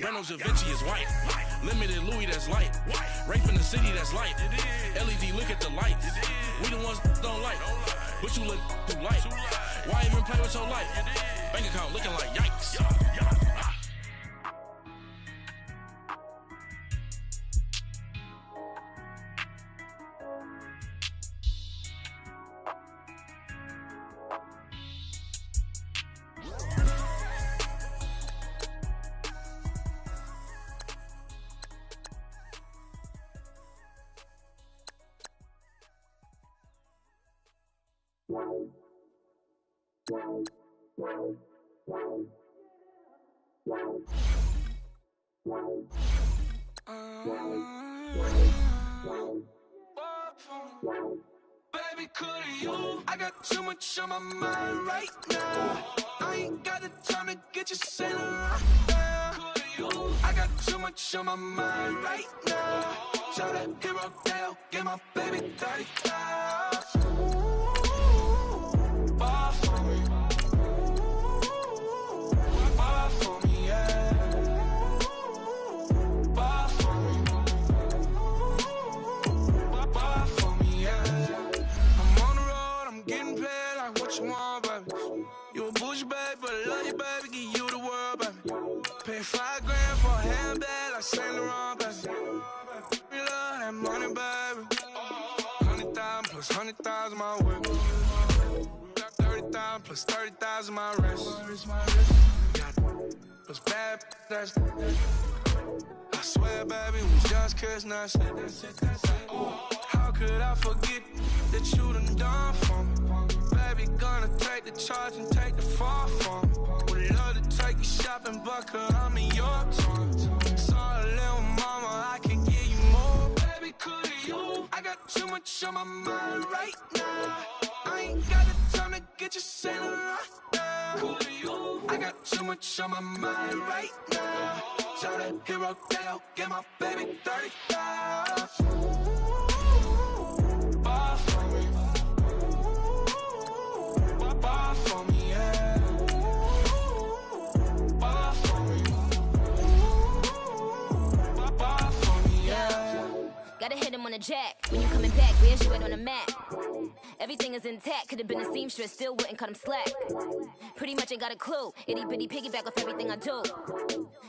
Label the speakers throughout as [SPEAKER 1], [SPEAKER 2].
[SPEAKER 1] Reynolds Da Vinci is white. Limited Louis, that's light. Rafe in the city, that's light. LED, look at the lights. We the ones don't like. But you look too light. Why even play with your life? Bank account looking like yikes.
[SPEAKER 2] Baby, could you? I got too much on my mind right now. I ain't got the time to get you sailing right now. Could you? I got too much on my mind right now. Tell that hero Dale, get my baby 30 clouds. Ball for me. Ball for me, yeah. Ball for me. Ball for me, yeah. I'm on the road, I'm getting paid like what you want, baby. You a bougie, baby, but I love you, baby. Give you the world, baby. Pay $5 grand for a handbag like Saint Laurent, baby. You love that money, baby. 100,000 plus 100,000 my whip. Got 30,000 plus 30,000 my wrist. Got plus bad, that's I swear, baby, we just kissed, that's it. How could I forget that you done for me? Baby, gonna take the charge and take the fall from me. Would love to take you shopping, but I'm in your tongue. Sorry, little mama, I can give you more. Baby, could you? I got too much on my mind right now. I ain't got the time to get you sailing right now. Could you? I got too much on my mind right now. Tell that hero Dale, get my baby 30 clouds. Ball for me. Ball for me, yeah. Ball for me. Ball for me, yeah.
[SPEAKER 3] Gotta hit him on the jack. When you coming back, where's you at on the map? Everything is intact. Could've been a seamstress, still wouldn't cut him slack. Pretty much ain't got a clue. Itty bitty piggyback off everything I do.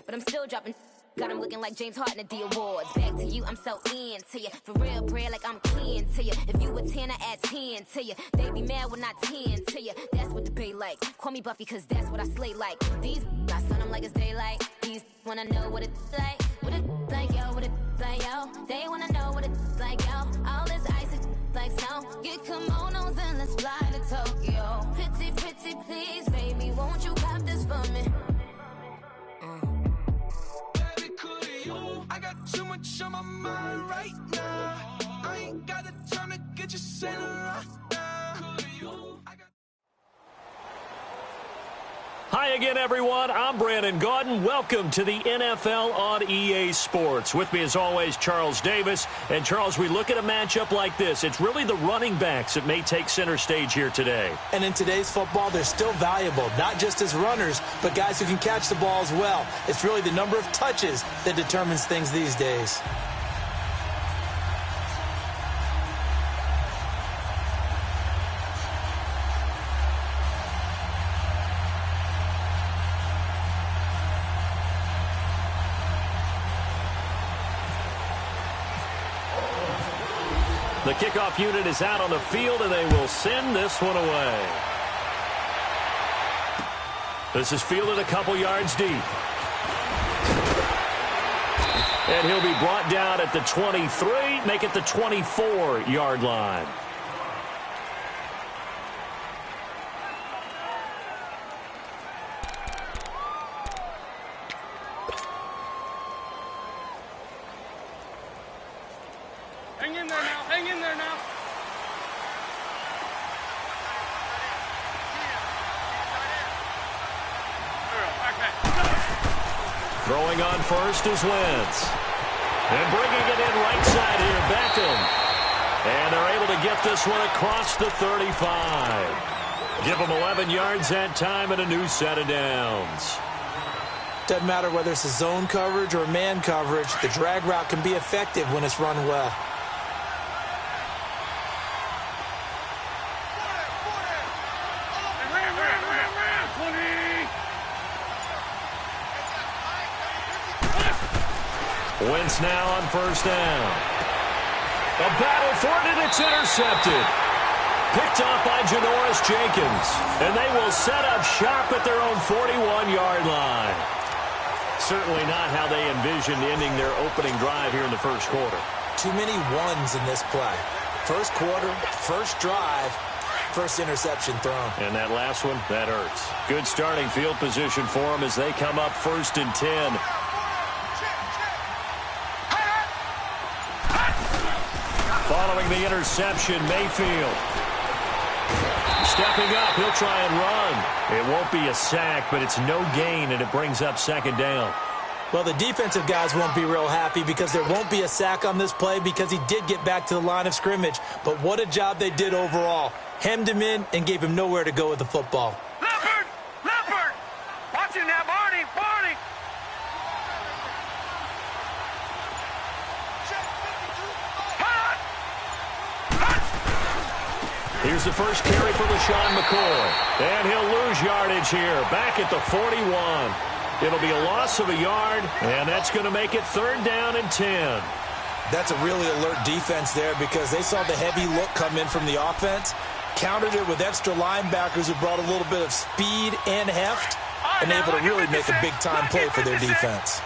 [SPEAKER 3] But I'm still dropping. Got him looking like James Harden at the awards. Back to you, I'm so into you. For real, bread, like I'm keen to you. If you a 10, I add 10 to you. They be mad when I 10 to you. That's what the bay like. Call me Buffy, cause that's what I slay like. These, I sun them like it's daylight. These wanna know what it's like. What it like, yo, what it like, yo. They wanna know what it's like, yo. All this ice is like snow. Get kimonos and let's fly to Tokyo. Pretty, pretty, please, baby, won't you pop this for me?
[SPEAKER 2] I got too much on my mind right now. I ain't got the time to get you sailing right now.
[SPEAKER 4] Hi again, everyone. I'm Brandon Gaudin. Welcome to the NFL on EA Sports. With me, as always, Charles Davis. And, Charles, we look at a matchup like this. It's really the running backs that may take center stage here today.
[SPEAKER 5] And in today's football, they're still valuable, not just as runners, but guys who can catch the ball as well. It's really the number of touches that determines things these days.
[SPEAKER 4] The kickoff unit is out on the field, and they will send this one away. This is fielded a couple yards deep. And he'll be brought down at the 23, make it the 24-yard line.
[SPEAKER 6] Hang in there now. Hang in there now.
[SPEAKER 4] Throwing on first is Wentz. And bringing it in right side here, Beckham. And they're able to get this one across the 35. Give them 11 yards that time and a new set of downs.
[SPEAKER 5] Doesn't matter whether it's a zone coverage or man coverage, the drag route can be effective when it's run well.
[SPEAKER 4] Wentz now on first down. A battle for it, and it's intercepted. Picked off by Janoris Jenkins. And they will set up shop at their own 41-yard line. Certainly not how they envisioned ending their opening drive here in the first quarter.
[SPEAKER 5] Too many ones in this play. First quarter, first drive, first interception thrown.
[SPEAKER 4] And that last one, that hurts. Good starting field position for them as they come up 1st and 10. Following the interception, Mayfield. Stepping up, he'll try and run. It won't be a sack, but it's no gain, and it brings up 2nd down.
[SPEAKER 5] Well, the defensive guys won't be real happy because there won't be a sack on this play because he did get back to the line of scrimmage. But what a job they did overall. Hemmed him in and gave him nowhere to go with the football.
[SPEAKER 6] Leopard! Leopard! Watch it now, Barney! Barney!
[SPEAKER 4] Here's the first carry for LaShawn McCoy. And he'll lose yardage here, back at the 41. It'll be a loss of a yard, and that's going to make it 3rd down and 10.
[SPEAKER 5] That's a really alert defense there because they saw the heavy look come in from the offense, countered it with extra linebackers who brought a little bit of speed and heft, and able to really make a big-time play for their defense.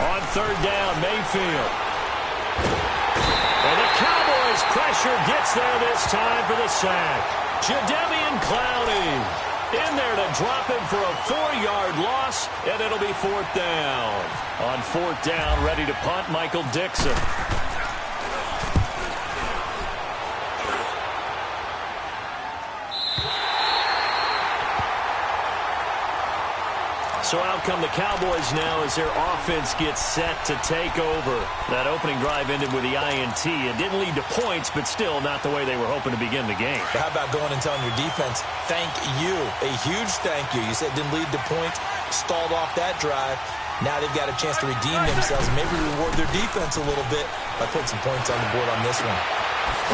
[SPEAKER 4] On 3rd down, Mayfield. And the Cowboys' pressure gets there this time for the sack. Jadeveon Clowney in there to drop him for a 4-yard loss, and it'll be 4th down. On 4th down, ready to punt, Michael Dixon. So out come the Cowboys now as their offense gets set to take over. That opening drive ended with the INT. It didn't lead to points, but still not the way they were hoping to begin the game.
[SPEAKER 5] But how about going and telling your defense, thank you, a huge thank you. You said it didn't lead to points, stalled off that drive. Now they've got a chance to redeem themselves, maybe reward their defense a little bit by putting some points on the board on this one.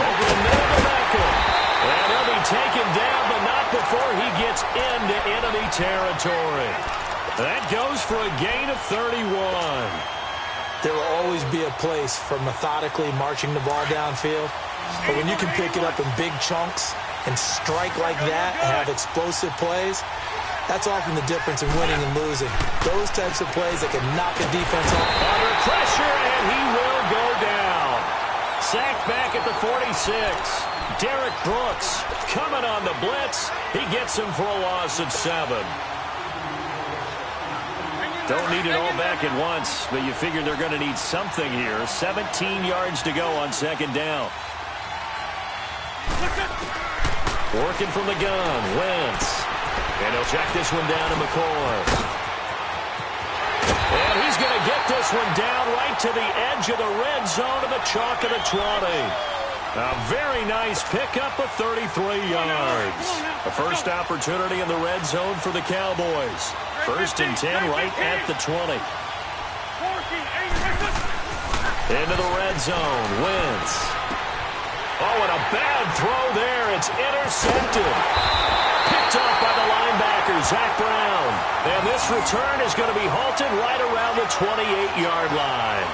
[SPEAKER 4] Over the middle of Beckham. And he'll be taken down, but not before he gets into enemy territory. That goes for a gain of 31.
[SPEAKER 5] There will always be a place for methodically marching the ball downfield. But when you can pick it up in big chunks and strike like that and have explosive plays, that's often the difference in winning and losing. Those types of plays that can knock a defense off.
[SPEAKER 4] Under pressure, and he will go down. Sacked back at the 46. Derek Brooks coming on the blitz. He gets him for a loss of 7. Don't need it all back at once, but you figure they're going to need something here. 17 yards to go on 2nd down. Working from the gun, Wentz. And he'll check this one down to McCoy. And he's going to get this one down right to the edge of the red zone to the chalk of the 20. A very nice pickup of 33 yards. The first opportunity in the red zone for the Cowboys. 1st and 10 right at the 20. Into the red zone, Wentz. Oh, and a bad throw there. It's intercepted. Picked off by the linebacker, Zach Brown. And this return is going to be halted right around the 28-yard line.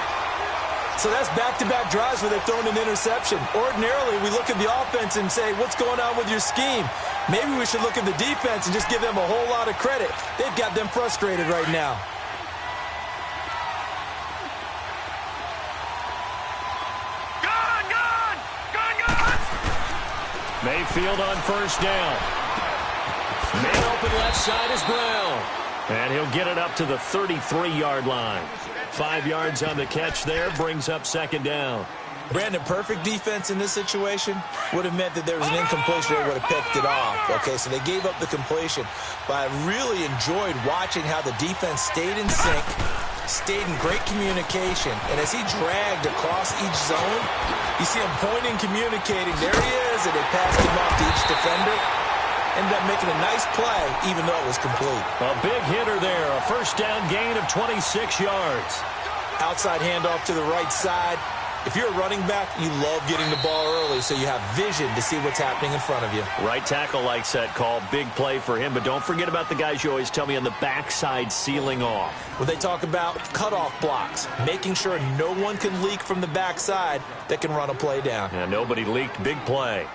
[SPEAKER 5] So that's back-to-back drives where they've thrown an interception. Ordinarily, we look at the offense and say, what's going on with your scheme? Maybe we should look at the defense and just give them a whole lot of credit. They've got them frustrated right now.
[SPEAKER 6] Gone!
[SPEAKER 4] Mayfield on 1st down. Man open left side is Brown. And he'll get it up to the 33-yard line. 5 yards on the catch there, brings up 2nd down.
[SPEAKER 5] Brandon, perfect defense in this situation would have meant that there was an incompletion. They would have picked it off. Okay, so they gave up the completion. But I really enjoyed watching how the defense stayed in sync, stayed in great communication. And as he dragged across each zone, you see him pointing, communicating. There he is, and they passed him off to each defender. ended up making a nice play, even though it was complete.
[SPEAKER 4] A big hitter there, a first down gain of 26 yards.
[SPEAKER 5] Outside handoff to the right side. If you're a running back, you love getting the ball early so you have vision to see what's happening in front of you.
[SPEAKER 4] Right tackle likes that call. Big play for him, but don't forget about the guys you always tell me on the backside sealing off.
[SPEAKER 5] When they talk about cutoff blocks, making sure no one can leak from the backside that can run a play down.
[SPEAKER 4] Yeah, nobody leaked. Big play.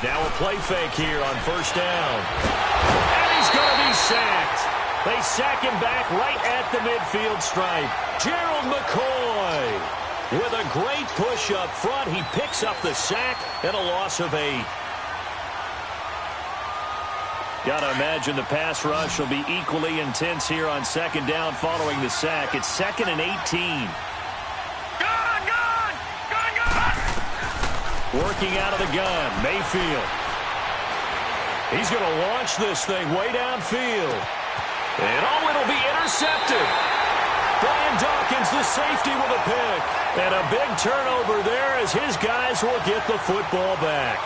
[SPEAKER 4] Now a play fake here on first down. And he's going to be sacked. They sack him back right at the midfield stripe. Gerald McCoy with a great push up front. He picks up the sack and a loss of 8. Got to imagine the pass rush will be equally intense here on second down following the sack. It's 2nd and 18. Working out of the gun, Mayfield. He's going to launch this thing way downfield. And it'll be intercepted. Brian Dawkins, the safety, with a pick. And a big turnover there as his guys will get the football back.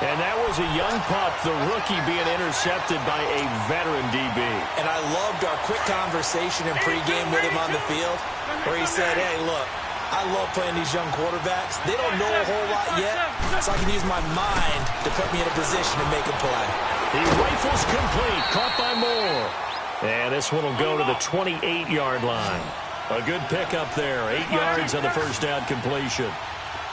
[SPEAKER 4] And that was a young pup, the rookie, being intercepted by a veteran DB.
[SPEAKER 5] And I loved our quick conversation in pregame with him on the field where he said, hey, look, I love playing these young quarterbacks. They don't know a whole lot yet, so I can use my mind to put me in a position to make a play.
[SPEAKER 4] He rifles complete, caught by Moore. And this one will go to the 28-yard line. A good pickup there, 8 yards on the first down completion.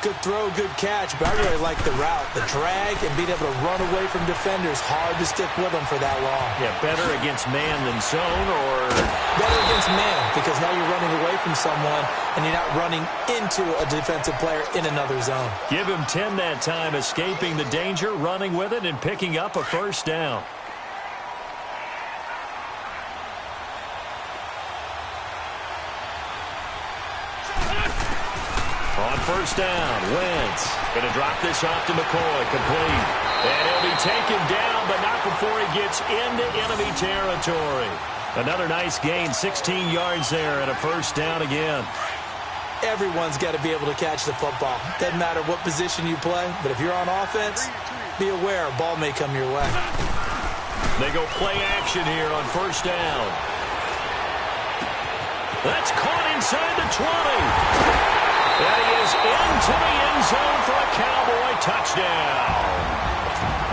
[SPEAKER 5] Good throw, good catch, but I really like the route. The drag and being able to run away from defenders, hard to stick with them for that long.
[SPEAKER 4] Yeah, better against man than zone, or
[SPEAKER 5] better against man, because now you're running away from someone and you're not running into a defensive player in another zone.
[SPEAKER 4] Give him 10 that time, escaping the danger, running with it, and picking up a first down. On first down, Wentz going to drop this off to McCoy, complete. And he'll be taken down, but not before he gets into enemy territory. Another nice gain, 16 yards there, and a first down again.
[SPEAKER 5] Everyone's got to be able to catch the football. Doesn't matter what position you play, but if you're on offense, be aware a ball may come your way.
[SPEAKER 4] They go play action here on first down. That's caught inside the 20. And he is into the end zone for a Cowboy touchdown.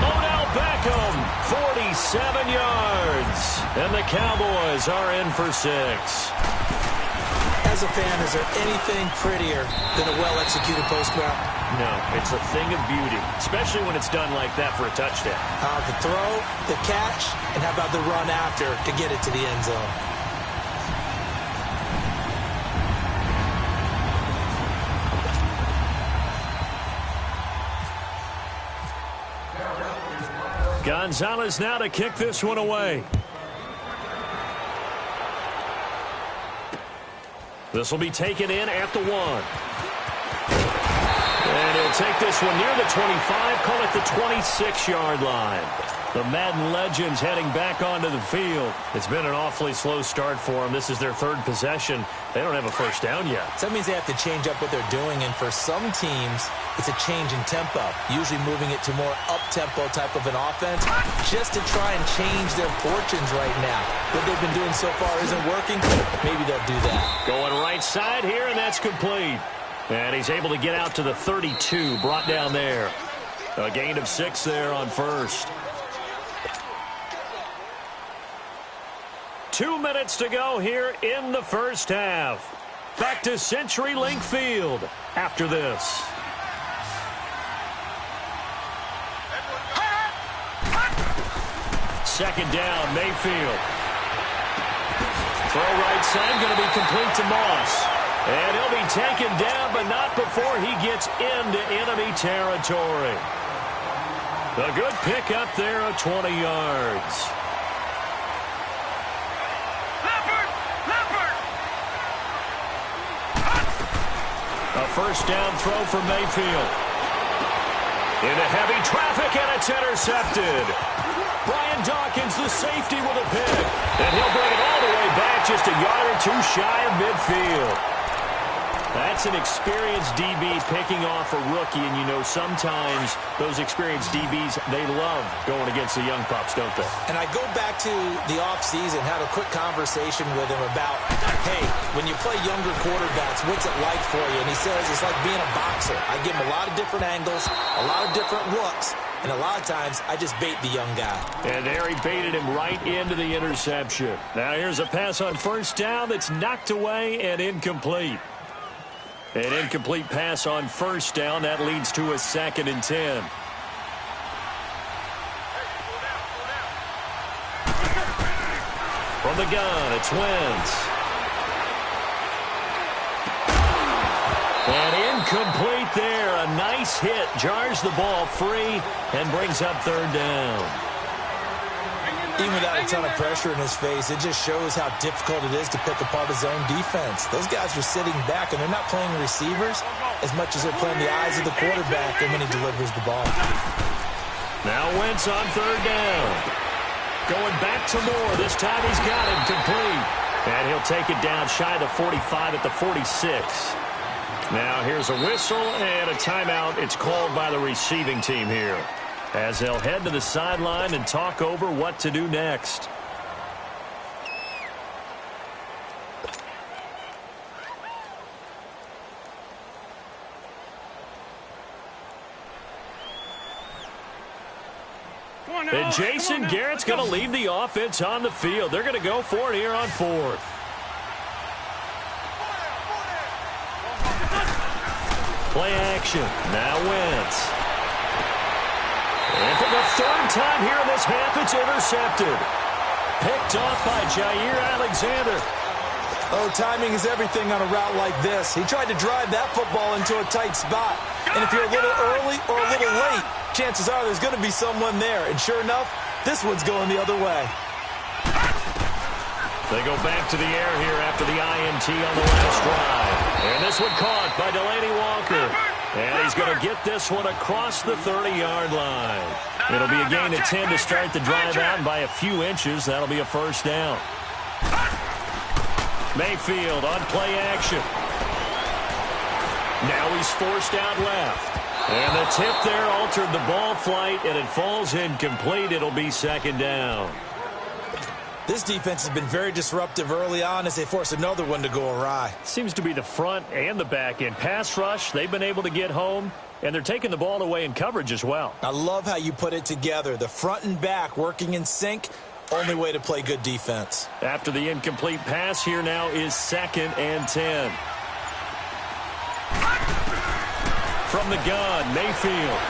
[SPEAKER 4] Odell Beckham, 47 yards. And the Cowboys are in for 6.
[SPEAKER 5] As a fan, is there anything prettier than a well-executed post route?
[SPEAKER 4] No, it's a thing of beauty, especially when it's done like that for a touchdown.
[SPEAKER 5] The throw, the catch, and how about the run after to get it to the end zone?
[SPEAKER 4] Gonzalez now to kick this one away. This will be taken in at the 1. And he'll take this one near the 25, call it the 26-yard line. The Madden legends heading back onto the field. It's been an awfully slow start for them. This is their 3rd possession. They don't have a first down yet.
[SPEAKER 5] So that means they have to change up what they're doing, and for some teams, it's a change in tempo, usually moving it to more up-tempo type of an offense, just to try and change their fortunes right now. What they've been doing so far isn't working. Maybe they'll do that.
[SPEAKER 4] Going right side here, and that's complete. And he's able to get out to the 32, brought down there. A gain of 6 there on first. 2 minutes to go here in the first half. Back to CenturyLink Field after this. Second down, Mayfield. Throw right side, going to be complete to Moss. And he'll be taken down, but not before he gets into enemy territory. A good pickup there of 20 yards. A first down throw for Mayfield. Into heavy traffic, and it's intercepted. Brian Dawkins, the safety, with a pick. And he'll bring it all the way back, just a yard or two shy of midfield. That's an experienced DB picking off a rookie, and you know sometimes those experienced DBs, they love going against the young pups, don't they?
[SPEAKER 5] And I go back to the offseason, had a quick conversation with him about, hey, when you play younger quarterbacks, what's it like for you? And he says it's like being a boxer. I give him a lot of different angles, a lot of different looks, and a lot of times I just bait the young guy. And there he baited him right into the interception. Now here's a pass on first down that's knocked away and incomplete. An incomplete pass on first down. That leads to a 2nd and 10. From the gun, it's Wentz. And incomplete there. A nice hit. Jars the ball free and brings up 3rd down. Even without a ton of pressure in his face, it just shows how difficult it is to pick apart his own defense. Those guys are sitting back, and they're not playing receivers as much as they're playing the eyes of the quarterback and when he delivers the ball. Now Wentz on 3rd down. Going back to Moore. This time he's got it complete. And he'll take it down shy of the 45 at the 46. Now here's a whistle and a timeout. It's called by the receiving team here, as they'll head to the sideline and talk over what to do next. And Jason Garrett's going to leave the offense on the field. They're going to go for it here on 4th. Play action. Now Wentz. And for the 3rd time here in this half, it's intercepted. Picked off by Jair Alexander. Oh, timing is everything on a route like this. He tried to drive that football into a tight spot. And if you're a little early or a little late, chances are there's going to be someone there. And sure enough, this one's going the other way. They go back to the air here after the INT on the last drive. And this one caught by Delaney Walker. And he's going to get this one across the 30-yard line. It'll be a gain of 10 to start the drive out, and by a few inches, that'll be a 1st down. Mayfield on play action. Now he's forced out left. And the tip there altered the ball flight, and it falls incomplete. It'll be 2nd down. This defense has been very disruptive early on as they force another one to go awry. Seems to be the front and the back end. Pass rush, they've been able to get home, and they're taking the ball away in coverage as well. I love how you put it together. The front and back working in sync, only way to play good defense. After the incomplete pass, here now is 2nd and 10. From the gun, Mayfield.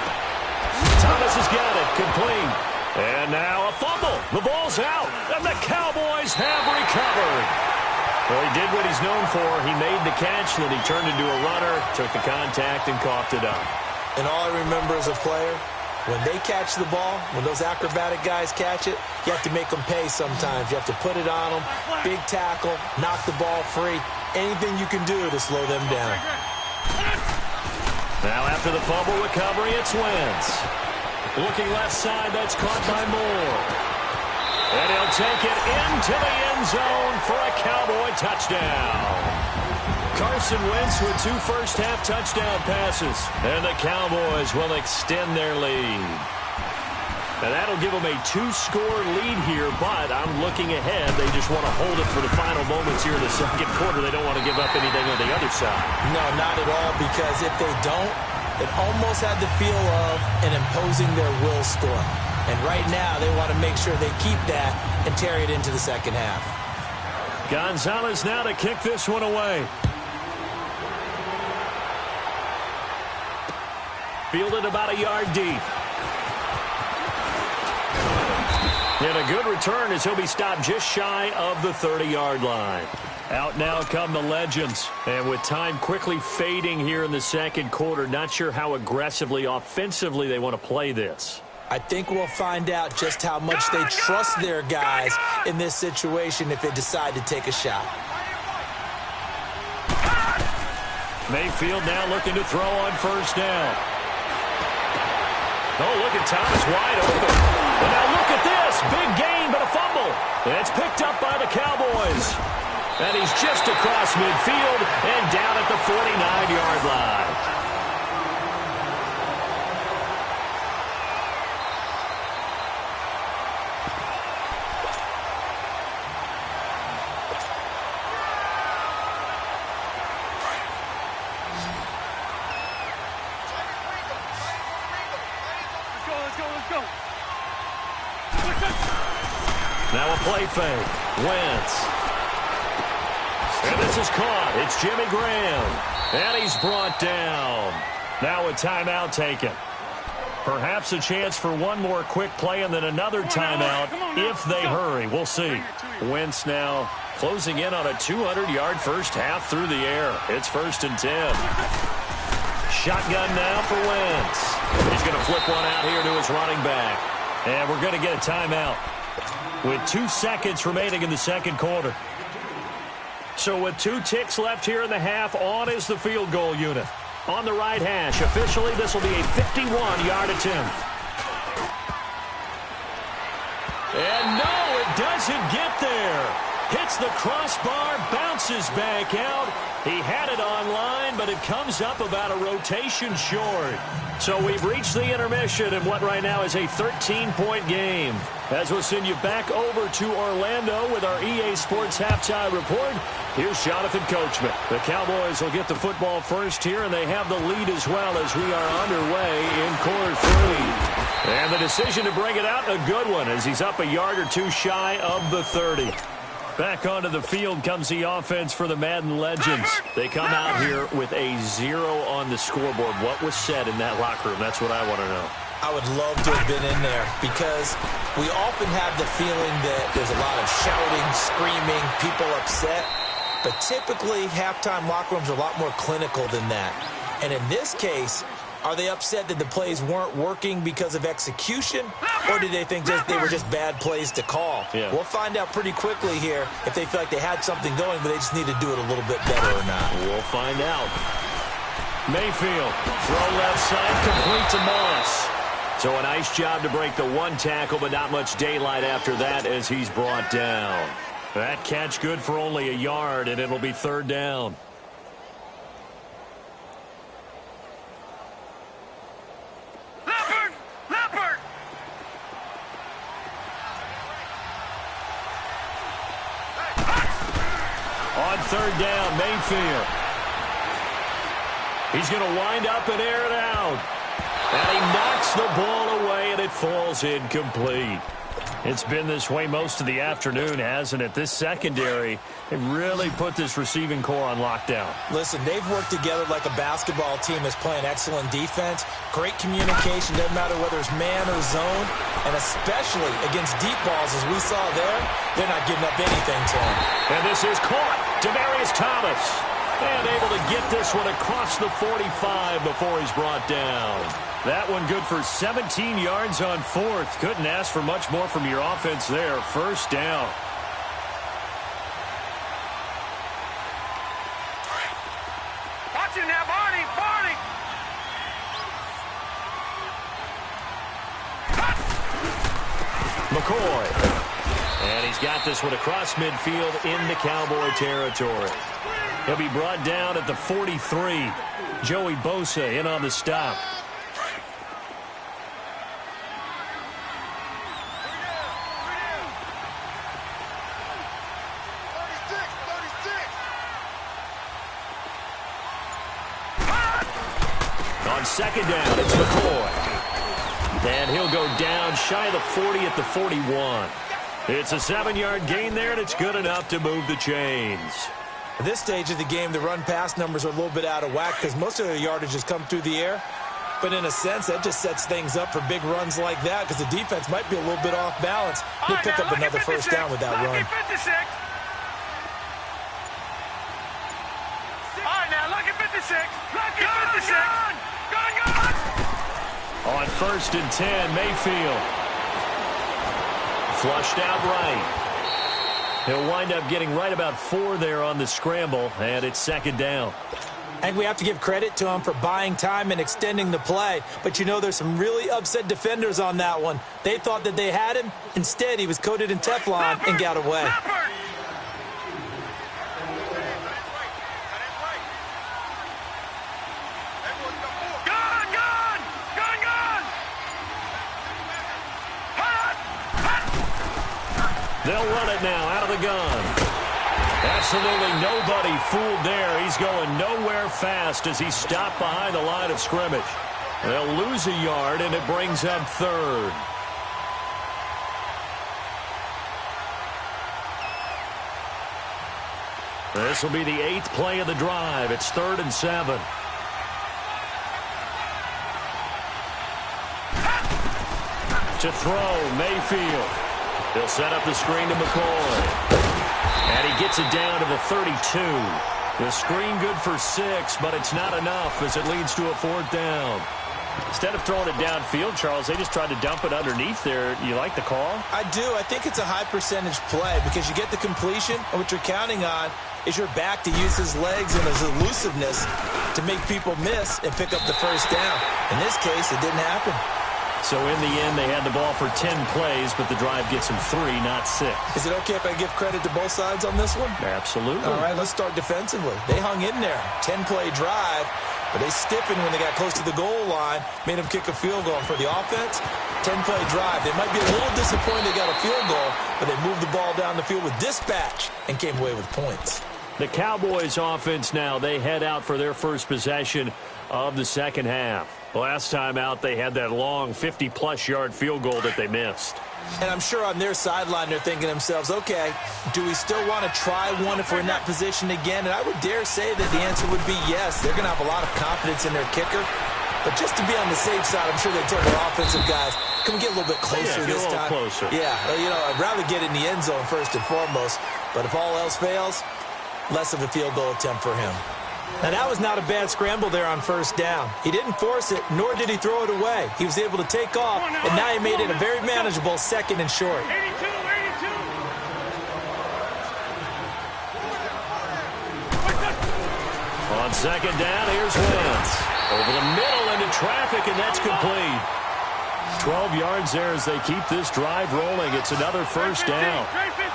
[SPEAKER 5] Thomas has got it, complete. And now a fumble. The ball's out, and the Cowboys have recovered. Well, he did what he's known for. He made the catch, then he turned into a runner, took the contact, and coughed it up. And all I remember as a player, when they catch the ball, when those acrobatic guys catch it, you have to make them pay sometimes. You have to put it on them, big tackle, knock the ball free, anything you can do to slow them down. Now after the fumble recovery, it's Wentz. Looking left side, that's caught by Moore. And he'll take it into the end zone for a Cowboy touchdown. Carson Wentz with 2 first-half touchdown passes. And the Cowboys will extend their lead. Now that'll give them a 2-score lead here, but I'm looking ahead. They just want to hold it for the final moments here in the 2nd quarter. They don't want to give up anything on the other side. No, not at all, because if they don't, it almost had the feel of an imposing their will score. And right now, they want to make sure they keep that and carry it into the 2nd half. Gonzalez now to kick this one away. Fielded about a yard deep. And a good return as he'll be stopped just shy of the 30-yard line. Out now come the Legends. And with time quickly fading here in the 2nd quarter, not sure how aggressively, offensively they want to play this. I think we'll find out just how much they trust their guys in this situation if they decide to take a shot. Mayfield now looking to throw on first down. Oh, look at Thomas wide open. And now look at this.
[SPEAKER 4] big gain, but a fumble. It's picked up by the Cowboys. And he's just across midfield and down at the 49-yard line. Now a play fake. Wentz. And this is caught. It's Jimmy Graham. And he's brought down. Now a timeout taken. Perhaps a chance for one more quick play and then another timeout if they hurry. We'll see. Wentz now closing in on a 200-yard first half through the air. It's 1st and 10. Shotgun now for Wentz. He's going to flip one out here to his running back. And we're going to get a timeout with 2 seconds remaining in the second quarter. So with 2 ticks left here in the half, on is the field goal unit. On the right hash, officially this will be a 51-yard attempt. And no, it doesn't get there. Hits the crossbar, bounces back out. He had it online, but it comes up about a rotation short. So we've reached the intermission in what right now is a 13-point game. As we'll send you back over to Orlando with our EA Sports Halftime Report, here's Jonathan Coachman. The Cowboys will get the football first here, and they have the lead as well as we are underway in quarter 3. And the decision to bring it out, a good one, as he's up a yard or 2 shy of the 30. Back onto the field comes the offense for the Madden Legends. They come out here with a 0 on the scoreboard. What was said in that locker room? That's what I want to know.
[SPEAKER 5] I would love to have been in there because we often have the feeling that there's a lot of shouting, screaming, people upset. But typically, halftime locker rooms are a lot more clinical than that. And in this case, are they upset that the plays weren't working because of execution, or did they think they were just bad plays to call?
[SPEAKER 4] Yeah.
[SPEAKER 5] We'll find out pretty quickly here if they feel like they had something going, but they just need to do it a little bit better or not.
[SPEAKER 4] We'll find out. Mayfield, throw left side, complete to Moss. So a nice job to break the 1 tackle, but not much daylight after that as he's brought down. That catch good for only a yard, and it'll be 3rd down. On 3rd down, Mayfield. He's going to wind up and air it out. And he knocks the ball away, and it falls incomplete. It's been this way most of the afternoon, hasn't it? This secondary, they really put this receiving core on lockdown.
[SPEAKER 5] Listen, they've worked together like a basketball team that's playing excellent defense. Great communication, doesn't matter whether it's man or zone. And especially against deep balls, as we saw there, they're not giving up anything to him.
[SPEAKER 4] And this is caught. Demaryius Thomas. And able to get this one across the 45 before he's brought down. That one good for 17 yards on 4th. Couldn't ask for much more from your offense there. 1st down.
[SPEAKER 6] Watch him now, Barney! Barney!
[SPEAKER 4] McCoy. And he's got this one across midfield into Cowboy territory. He'll be brought down at the 43. Joey Bosa in on the stop. On 2nd down, it's McCoy. And he'll go down shy of the 40 at the 41. It's a 7-yard gain there, and it's good enough to move the chains.
[SPEAKER 5] At this stage of the game, the run-pass numbers are a little bit out of whack because most of their yardage has come through the air. But in a sense, that just sets things up for big runs like that because the defense might be a little bit off balance. He'll pick up another 1st down with that run.
[SPEAKER 6] 56. All right, now, look at 56. Look at 56.
[SPEAKER 4] On 1st and 10, Mayfield. Flushed out right. He'll wind up getting right about 4 there on the scramble, and it's 2nd down.
[SPEAKER 5] I think we have to give credit to him for buying time and extending the play. But, you know, there's some really upset defenders on that one. They thought that they had him. Instead, he was coated in Teflon and got away.
[SPEAKER 4] They'll run it now out of the gun. Absolutely nobody fooled there. He's going nowhere fast as he's stopped behind the line of scrimmage. They'll lose a yard, and it brings up third. This will be the 8th play of the drive. It's 3rd and 7. To throw, Mayfield. He'll set up the screen to McCoy. And he gets it down to the 32. The screen good for 6, but it's not enough as it leads to a 4th down. Instead of throwing it downfield, Charles, they just tried to dump it underneath there. You like the call?
[SPEAKER 5] I do. I think it's a high-percentage play because you get the completion, and what you're counting on is your back to use his legs and his elusiveness to make people miss and pick up the 1st down. In this case, it didn't happen.
[SPEAKER 4] So in the end, they had the ball for 10 plays, but the drive gets them 3, not 6.
[SPEAKER 5] Is it okay if I give credit to both sides on this one?
[SPEAKER 4] Absolutely.
[SPEAKER 5] All right, let's start defensively. They hung in there. 10-play drive, but they stiffened when they got close to the goal line, made them kick a field goal. And for the offense, 10-play drive. They might be a little disappointed they got a field goal, but they moved the ball down the field with dispatch and came away with points.
[SPEAKER 4] The Cowboys offense now, they head out for their first possession of the second half. Last time out, they had that long 50-plus yard field goal that they missed.
[SPEAKER 5] And I'm sure on their sideline they're thinking to themselves, okay, do we still want to try one if we're in that position again? And I would dare say that the answer would be yes. They're going to have a lot of confidence in their kicker. But just to be on the safe side, I'm sure they told their offensive guys, can we get a little bit closer this time?
[SPEAKER 4] Closer.
[SPEAKER 5] Yeah, you know, I'd rather get in the end zone first and foremost. But if all else fails, less of a field goal attempt for him. Now, that was not a bad scramble there on 1st down. He didn't force it, nor did he throw it away. He was able to take off, and now he made it a very manageable 2nd and short.
[SPEAKER 6] 82.
[SPEAKER 4] On 2nd down, here's Wentz. Over the middle into traffic, and that's complete. 12 yards there as they keep this drive rolling. It's another 1st down.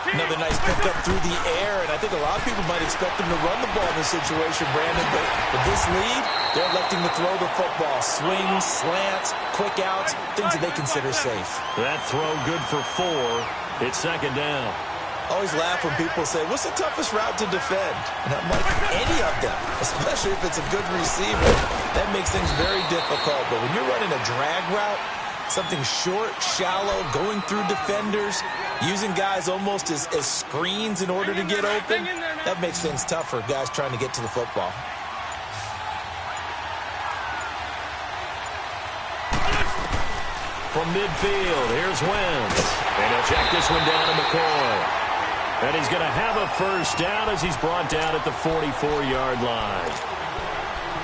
[SPEAKER 5] Another nice pickup through the air, and I think a lot of people might expect them to run the ball in this situation, Brandon, but with this lead, they're electing to throw the football. Swings, slants, quick outs, things that they consider safe.
[SPEAKER 4] That throw good for 4. It's 2nd down.
[SPEAKER 5] I always laugh when people say, what's the toughest route to defend? And I'm like, any of them, especially if it's a good receiver. That makes things very difficult, but when you're running a drag route, something short, shallow, going through defenders, using guys almost as screens in order to get open, that makes things tough for guys trying to get to the football.
[SPEAKER 4] From midfield, here's Wentz. And he'll check this one down to McCoy. And he's going to have a 1st down as he's brought down at the 44-yard line.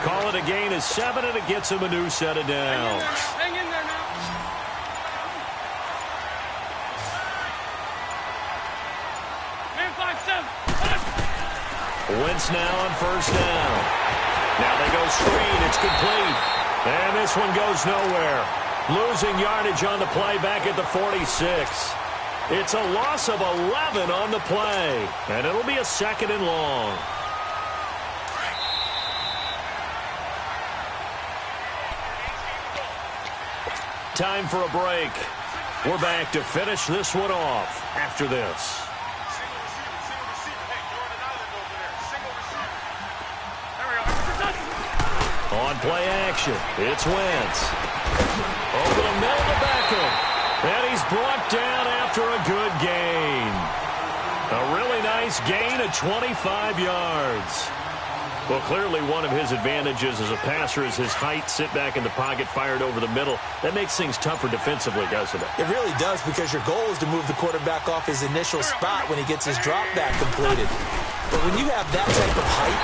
[SPEAKER 4] Call it a gain of 7, and it gets him a new set of downs.
[SPEAKER 6] Hang in there now. Man, 5-7.
[SPEAKER 4] Wentz now on 1st down. Now they go screen. It's complete. And this one goes nowhere. Losing yardage on the play back at the 46. It's a loss of 11 on the play. And it'll be a 2nd and long. Time for a break. We're back to finish this one off after this. On play action, it's Wentz. Over the middle to Beckham. And he's brought down after a good gain. A really nice gain of 25 yards. Well, clearly one of his advantages as a passer is his height, sit back in the pocket, fired over the middle. That makes things tougher defensively, doesn't it?
[SPEAKER 5] It really does, because your goal is to move the quarterback off his initial spot when he gets his drop back completed. But when you have that type of height,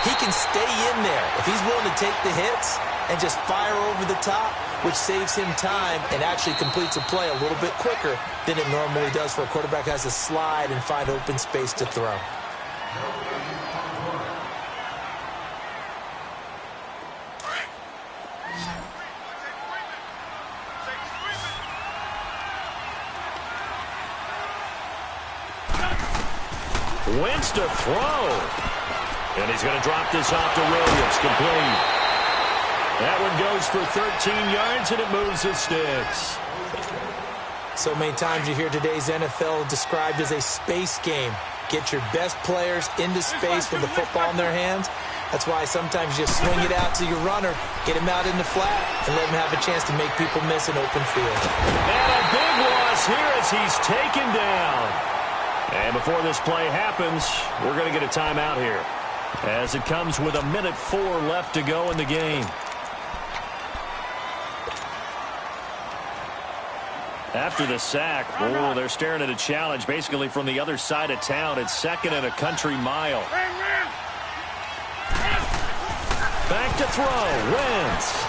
[SPEAKER 5] he can stay in there. If he's willing to take the hits and just fire over the top, which saves him time and actually completes a play a little bit quicker than it normally does for a quarterback who has to slide and find open space to throw.
[SPEAKER 4] Wentz to throw. And he's going to drop this off to Williams. Complete. That one goes for 13 yards, and it moves the sticks.
[SPEAKER 5] So many times you hear today's NFL described as a space game. Get your best players into space with the football in their hands. That's why sometimes you swing it out to your runner, get him out in the flat, and let him have a chance to make people miss an open field.
[SPEAKER 4] And a big loss here as he's taken down. And before this play happens, we're going to get a timeout here, as it comes with 1:04 left to go in the game. After the sack, they're staring at a challenge basically from the other side of town. It's 2nd and a country mile. Back to throw. Wentz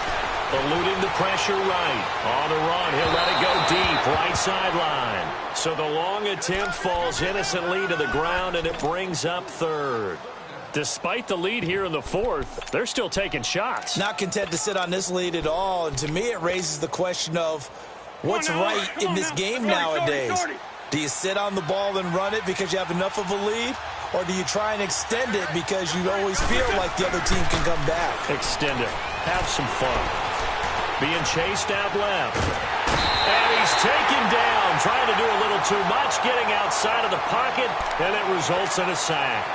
[SPEAKER 4] eluding the pressure right. On the run, he'll let it go deep. Right sideline. So the long attempt falls innocently to the ground, and it brings up 3rd. Despite the lead here in the 4th, they're still taking shots.
[SPEAKER 5] Not content to sit on this lead at all, and to me it raises the question of what's right in this game nowadays. Do you sit on the ball and run it because you have enough of a lead? Or do you try and extend it because you always feel like the other team can come back?
[SPEAKER 4] Extend it. Have some fun. Being chased out left. And he's taken down, trying to do a little too much, getting outside of the pocket, and it results in a sack.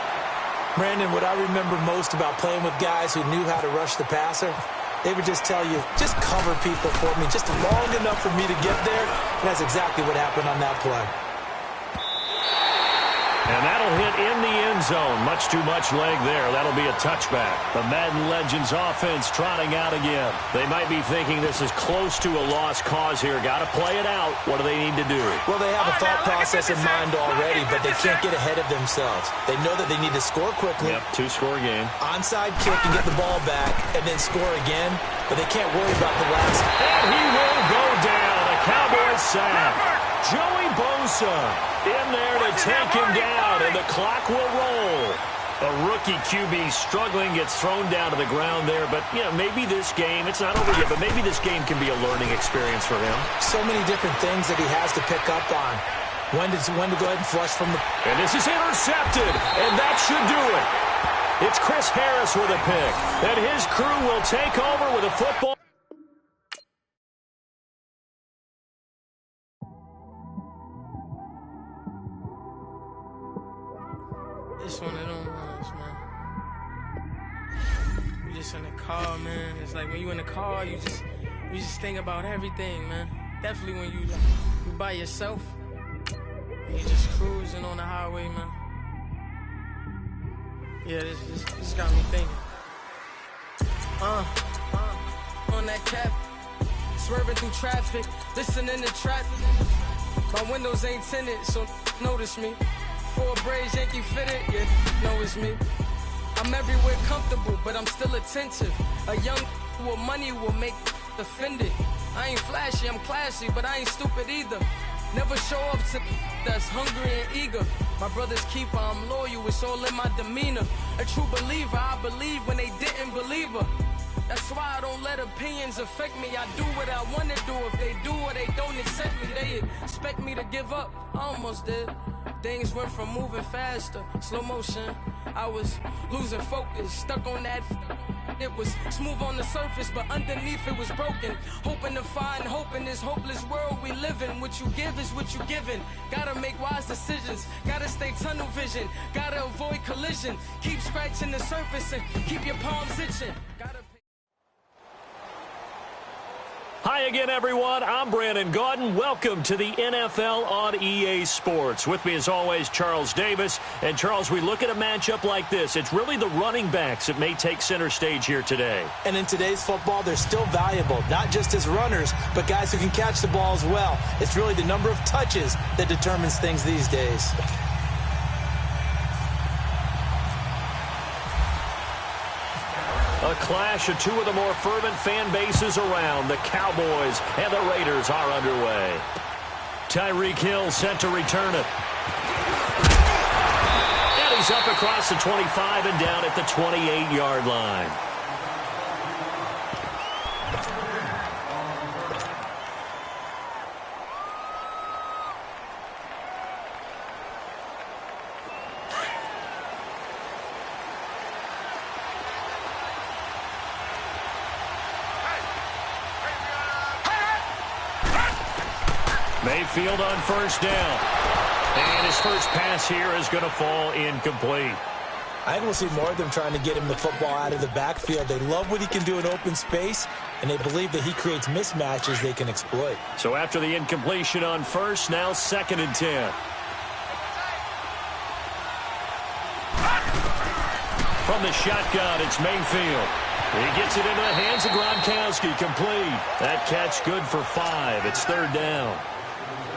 [SPEAKER 5] Brandon, what I remember most about playing with guys who knew how to rush the passer, they would just tell you, just cover people for me, just long enough for me to get there. And that's exactly what happened on that play.
[SPEAKER 4] And that'll hit in the end zone. Much too much leg there. That'll be a touchback. The Madden Legends offense trotting out again. They might be thinking this is close to a lost cause here. Got to play it out. What do they need to do?
[SPEAKER 5] Well, they have a thought process in mind already, but they can't get ahead of themselves. They know that they need to score quickly.
[SPEAKER 4] Yep, 2-score game.
[SPEAKER 5] Onside kick and get the ball back, and then score again. But they can't worry about the last.
[SPEAKER 4] And he will go down. A Cowboys sack. Joey Bosa in there to take him down, and the clock will roll. A rookie QB struggling, gets thrown down to the ground there. But, you know, maybe this game, it's not over yet, but maybe this game can be a learning experience for him.
[SPEAKER 5] So many different things that he has to pick up on. When to go ahead and flush from the...
[SPEAKER 4] And this is intercepted, and that should do it. It's Chris Harris with a pick, and his crew will take over with a football.
[SPEAKER 7] It's one of them ones, man. You just in the car, man. It's like when you in the car, you just think about everything, man. Definitely when you by yourself, and you just cruising on the highway, man. Yeah, this got me thinking. On that cap, swerving through traffic, listening to traffic. My windows ain't tinted, so notice me. 4 braids, Yankee fitted, yeah, know it's me. I'm everywhere comfortable, but I'm still attentive. A young with money will make offended. I ain't flashy, I'm classy, but I ain't stupid either. Never show up to that's hungry and eager. My brother's keeper, I'm loyal, it's all in my demeanor. A true believer, I believe when they didn't believe her. That's why I don't let opinions affect me. I do what I want to do. If they do or they don't accept me, they expect me to give up. I almost did. Things went from moving faster, slow motion. I was losing focus, stuck on that. It was smooth on the surface, but underneath it was broken. Hoping to find hope in this hopeless world we live in. What you give is what you given. Gotta make wise decisions. Gotta stay tunnel vision. Gotta avoid collision. Keep scratching the surface and keep your palms itching.
[SPEAKER 4] Hi again, everyone. I'm Brandon Gaudin. Welcome to the NFL on EA Sports. With me, as always, Charles Davis. And, Charles, we look at a matchup like this. It's really the running backs that may take center stage here today.
[SPEAKER 5] And in today's football, they're still valuable, not just as runners, but guys who can catch the ball as well. It's really the number of touches that determines things these days.
[SPEAKER 4] A clash of 2 of the more fervent fan bases around. The Cowboys and the Raiders are underway. Tyreek Hill set to return it. And he's up across the 25 and down at the 28-yard line. Mayfield on first down. And his first pass here is going to fall incomplete.
[SPEAKER 5] I think we'll see more of them trying to get him the football out of the backfield. They love what he can do in open space, and they believe that he creates mismatches they can exploit.
[SPEAKER 4] So after the incompletion on first, now 2nd and 10. From the shotgun, it's Mayfield. He gets it into the hands of Gronkowski, complete. That catch good for 5. It's 3rd down.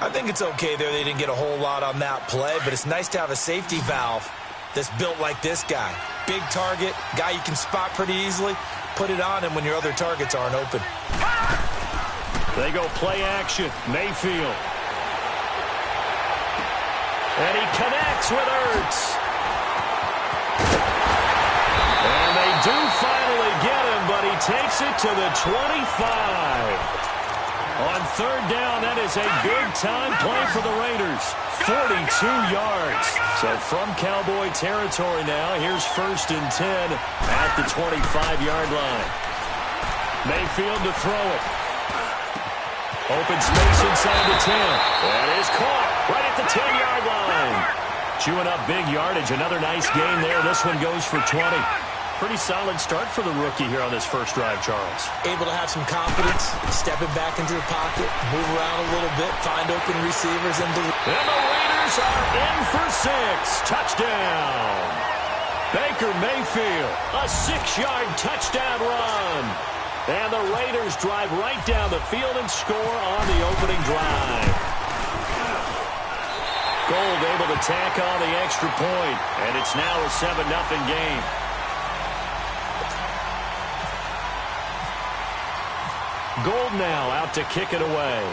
[SPEAKER 5] I think it's okay there. They didn't get a whole lot on that play, but it's nice to have a safety valve that's built like this guy. Big target, guy you can spot pretty easily. Put it on him when your other targets aren't open.
[SPEAKER 4] They go play action. Mayfield. And he connects with Ertz. And they do finally get him, but he takes it to the 25. On 3rd down, that is a big-time play for the Raiders. 42 yards. So from Cowboy territory now, here's 1st and 10 at the 25-yard line. Mayfield to throw it. Open space inside the 10. That is caught right at the 10-yard line. Chewing up big yardage. Another nice gain there. This one goes for 20. Pretty solid start for the rookie here on this first drive, Charles.
[SPEAKER 5] Able to have some confidence, stepping back into the pocket, move around a little bit, find open receivers. And the
[SPEAKER 4] Raiders are in for 6. Touchdown. Baker Mayfield, a 6-yard touchdown run. And the Raiders drive right down the field and score on the opening drive. Gold able to tack on the extra point, and it's now a 7-0 game. Gold now out to kick it away.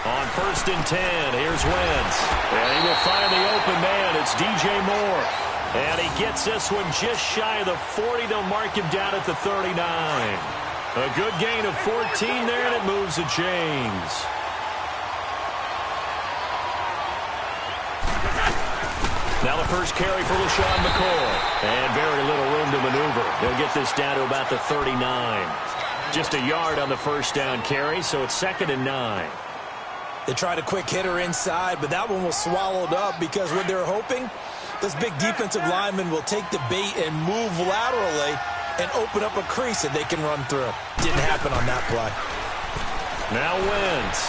[SPEAKER 4] On 1st and 10, here's Wentz. And he will find the open man. It's DJ Moore. And he gets this one just shy of the 40. They'll mark him down at the 39. A good gain of 14 there, and it moves the chains. Now the first carry for LaShawn McCoy. And very little room to maneuver. He'll get this down to about the 39. Just a yard on the first down carry, so it's 2nd and 9.
[SPEAKER 5] They tried a quick hitter inside, but that one was swallowed up because what they're hoping, this big defensive lineman will take the bait and move laterally and open up a crease that they can run through. Didn't happen on that play.
[SPEAKER 4] Now Wentz.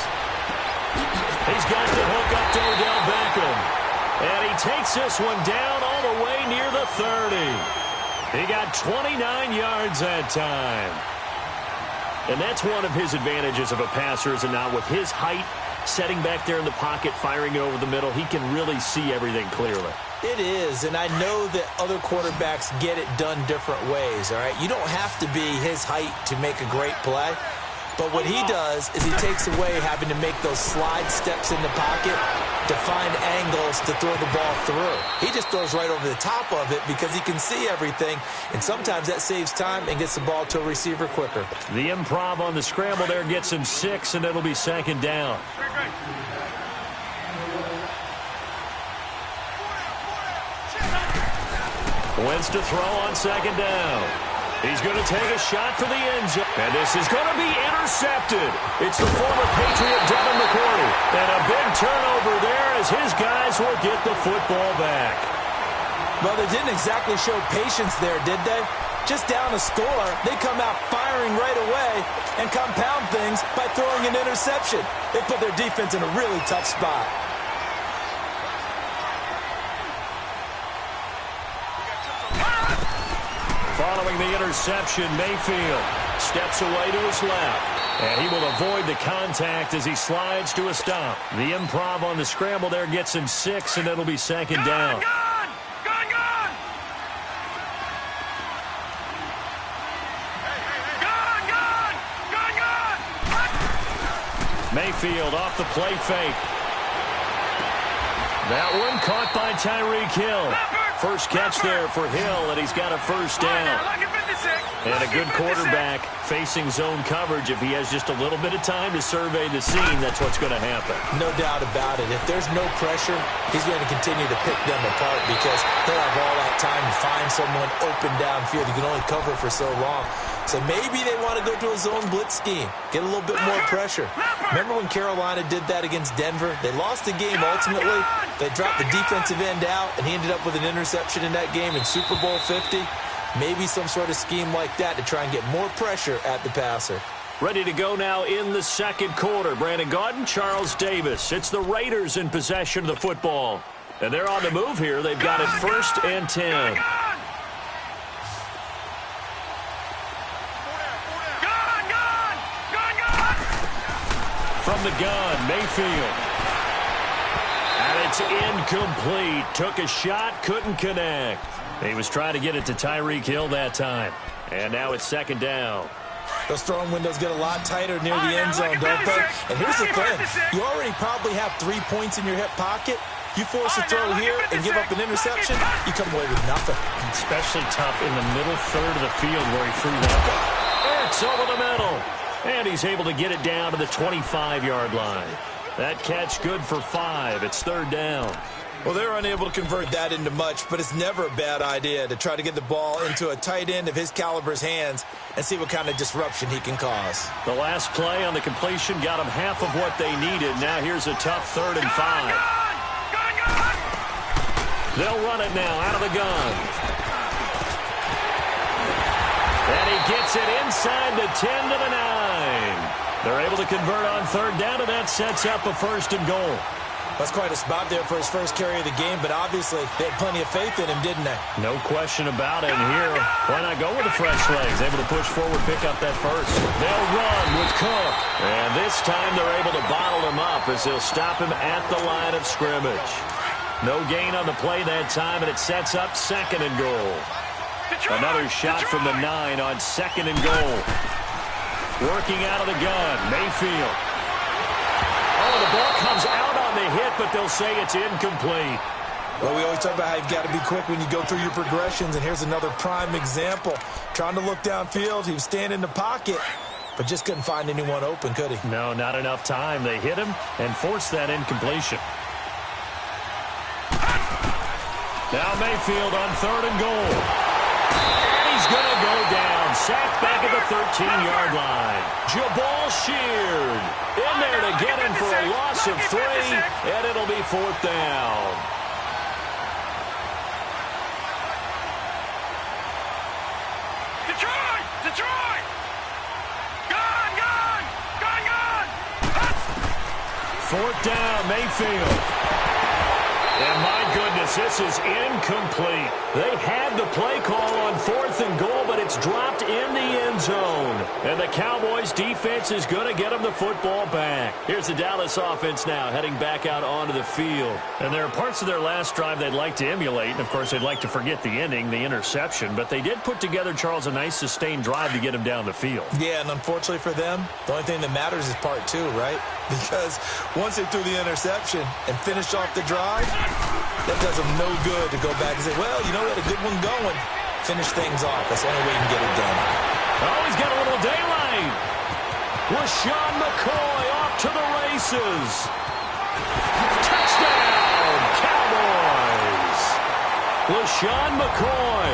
[SPEAKER 4] He's got the hook up to Odell Beckham. And he takes this one down all the way near the 30. He got 29 yards that time. And that's one of his advantages of a passer, is it not? With his height, setting back there in the pocket, firing it over the middle, he can really see everything clearly.
[SPEAKER 5] It is, and I know that other quarterbacks get it done different ways, all right? You don't have to be his height to make a great play, but what he does is he takes away having to make those slide steps in the pocket to find angles to throw the ball through. He just throws right over the top of it because he can see everything, and sometimes that saves time and gets the ball to a receiver quicker.
[SPEAKER 4] The improv on the scramble there gets him 6, and it'll be 2nd down. Wentz to throw on 2nd down. He's going to take a shot for the end zone. And this is going to be intercepted. It's the former Patriot Devin McCourty. And a big turnover there as his guys will get the football back.
[SPEAKER 5] Well, they didn't exactly show patience there, did they? Just down a score, they come out firing right away and compound things by throwing an interception. They put their defense in a really tough spot.
[SPEAKER 4] Following the interception, Mayfield steps away to his left. And he will avoid the contact as he slides to a stop. The improv on the scramble there gets him 6, and it'll be 2nd down. Mayfield off the play fake. That one caught by Tyreek Hill. First catch there for Hill, and he's got a first down. And a good quarterback facing zone coverage. If he has just a little bit of time to survey the scene, that's what's going to happen.
[SPEAKER 5] No doubt about it. If there's no pressure, he's going to continue to pick them apart because he'll have all that time to find someone open downfield. He can only cover for so long. So maybe they want to go to a zone blitz scheme, get a little bit more pressure. Remember when Carolina did that against Denver? They lost the game ultimately. They dropped the defensive end out, and he ended up with an interception in that game in Super Bowl 50. Maybe some sort of scheme like that to try and get more pressure at the passer.
[SPEAKER 4] Ready to go now in the second quarter. Brandon Gaudin, Charles Davis. It's the Raiders in possession of the football. And they're on the move here. They've got it 1st and 10. From the gun, Mayfield. And it's incomplete. Took a shot, couldn't connect. He was trying to get it to Tyreek Hill that time. And now it's 2nd down.
[SPEAKER 5] Those throwing windows get a lot tighter near the end zone, don't they? And here's the thing. You already probably have 3 points in your hip pocket. You force a throw here and give up an interception, you come away with nothing.
[SPEAKER 4] Especially tough in the middle third of the field where he threw that one. It's over the middle. And he's able to get it down to the 25-yard line. That catch good for 5. It's 3rd down.
[SPEAKER 5] Well, they're unable to convert that into much, but it's never a bad idea to try to get the ball into a tight end of his caliber's hands and see what kind of disruption he can cause.
[SPEAKER 4] The last play on the completion got them half of what they needed. Now here's a tough 3rd and 5. They'll run it now out of the gun. And he gets it inside the 10 to the 9. They're able to convert on 3rd down, and that sets up a 1st and goal.
[SPEAKER 5] That's quite a spot there for his first carry of the game, but obviously they had plenty of faith in him, didn't they?
[SPEAKER 4] No question about it. And here, why not go with the fresh legs? Able to push forward, pick up that first. They'll run with Cook. And this time they're able to bottle him up as they'll stop him at the line of scrimmage. No gain on the play that time, and it sets up 2nd and goal. Another shot from the 9 on 2nd and goal. Working out of the gun, Mayfield. Oh, the ball comes out on the hit, but they'll say it's incomplete.
[SPEAKER 5] Well, we always talk about how you've got to be quick when you go through your progressions, and here's another prime example. Trying to look downfield, he was standing in the pocket, but just couldn't find anyone open, could he?
[SPEAKER 4] No, not enough time. They hit him and forced that incompletion. Now Mayfield on 3rd and goal. And he's going to go down. Sacked back at the 13-yard line. Jabal Sheard in there to get him for a loss of 3, and it'll be 4th down.
[SPEAKER 6] Detroit! Gone!
[SPEAKER 4] 4th down, Mayfield. And my goodness, this is incomplete. They had the play call on 4th and goal, but it's dropped in the end zone. And the Cowboys defense is going to get them the football back. Here's the Dallas offense now heading back out onto the field. And there are parts of their last drive they'd like to emulate. And, of course, they'd like to forget the ending, the interception. But they did put together, Charles, a nice sustained drive to get them down the field.
[SPEAKER 5] Yeah, and unfortunately for them, the only thing that matters is part 2, right? Because once they threw the interception and finished off the drive, that does them no good to go back and say, well, you know, we had a good one going. Finish things off. That's the only way you can get it done.
[SPEAKER 4] Oh, he's got a little daylight. LaShawn McCoy off to the races. Touchdown, Cowboys. LaShawn McCoy,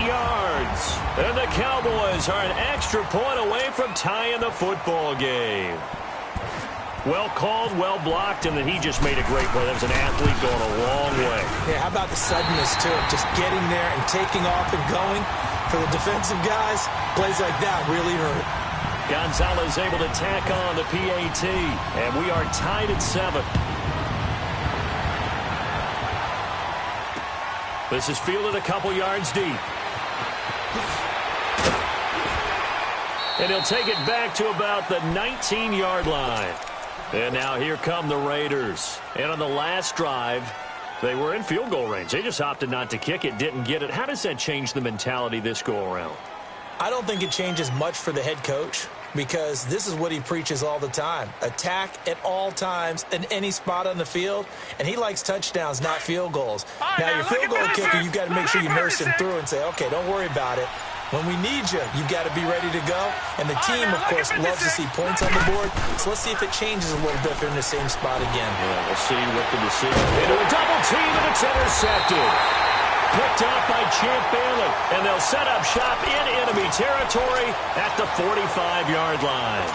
[SPEAKER 4] 88 yards. And the Cowboys are an extra point away from tying the football game. Well called, well blocked, and then he just made a great play. That was an athlete going a long way.
[SPEAKER 5] Yeah, how about the suddenness to it? Just getting there and taking off and going. For the defensive guys, plays like that really hurt.
[SPEAKER 4] Gonzalez able to tack on the PAT, and we are tied at 7. This is fielded a couple yards deep. And he'll take it back to about the 19-yard line. And now here come the Raiders. And on the last drive, they were in field goal range. They just opted not to kick it, didn't get it. How does that change the mentality this go-around?
[SPEAKER 5] I don't think it changes much for the head coach because this is what he preaches all the time. Attack at all times in any spot on the field, and he likes touchdowns, not field goals. Now, your field goal kicker, you've got to make sure you nurse him through and say, okay, don't worry about it. When we need you, you've got to be ready to go. And the team, of course, loves to see points on the board. So let's see if it changes a little bit if they're in the same spot again.
[SPEAKER 4] Yeah, we'll see what the decision. Into a double team, and it's intercepted. Picked up by Champ Bailey. And they'll set up shop in enemy territory at the 45-yard line.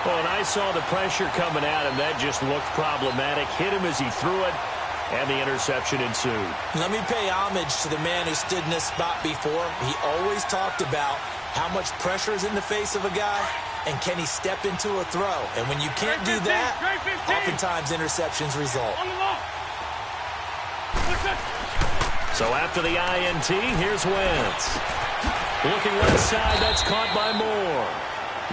[SPEAKER 4] Well, and I saw the pressure coming at him. That just looked problematic. Hit him as he threw it. And the interception ensued.
[SPEAKER 5] Let me pay homage to the man who stood in this spot before. He always talked about how much pressure is in the face of a guy and can he step into a throw. And when you can't do that, oftentimes interceptions result.
[SPEAKER 4] So after the INT, here's Wentz. Looking left side, that's caught by Moore.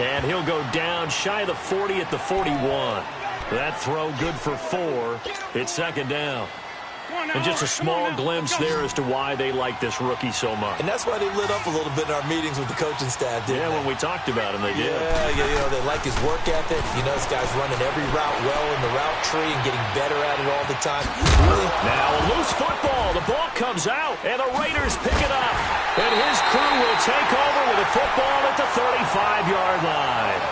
[SPEAKER 4] And he'll go down shy of the 40 at the 41. That throw good for 4. It's second down. And just a small glimpse there as to why they like this rookie so much.
[SPEAKER 5] And that's why they lit up a little bit in our meetings with the coaching staff, didn't they?
[SPEAKER 4] Yeah, when we talked about him, they did.
[SPEAKER 5] Yeah, you know, they like his work ethic. You know, this guy's running every route well in the route tree and getting better at it all the time. Really?
[SPEAKER 4] Now a loose football. The ball comes out, and the Raiders pick it up. And his crew will take over with a football at the 35-yard line.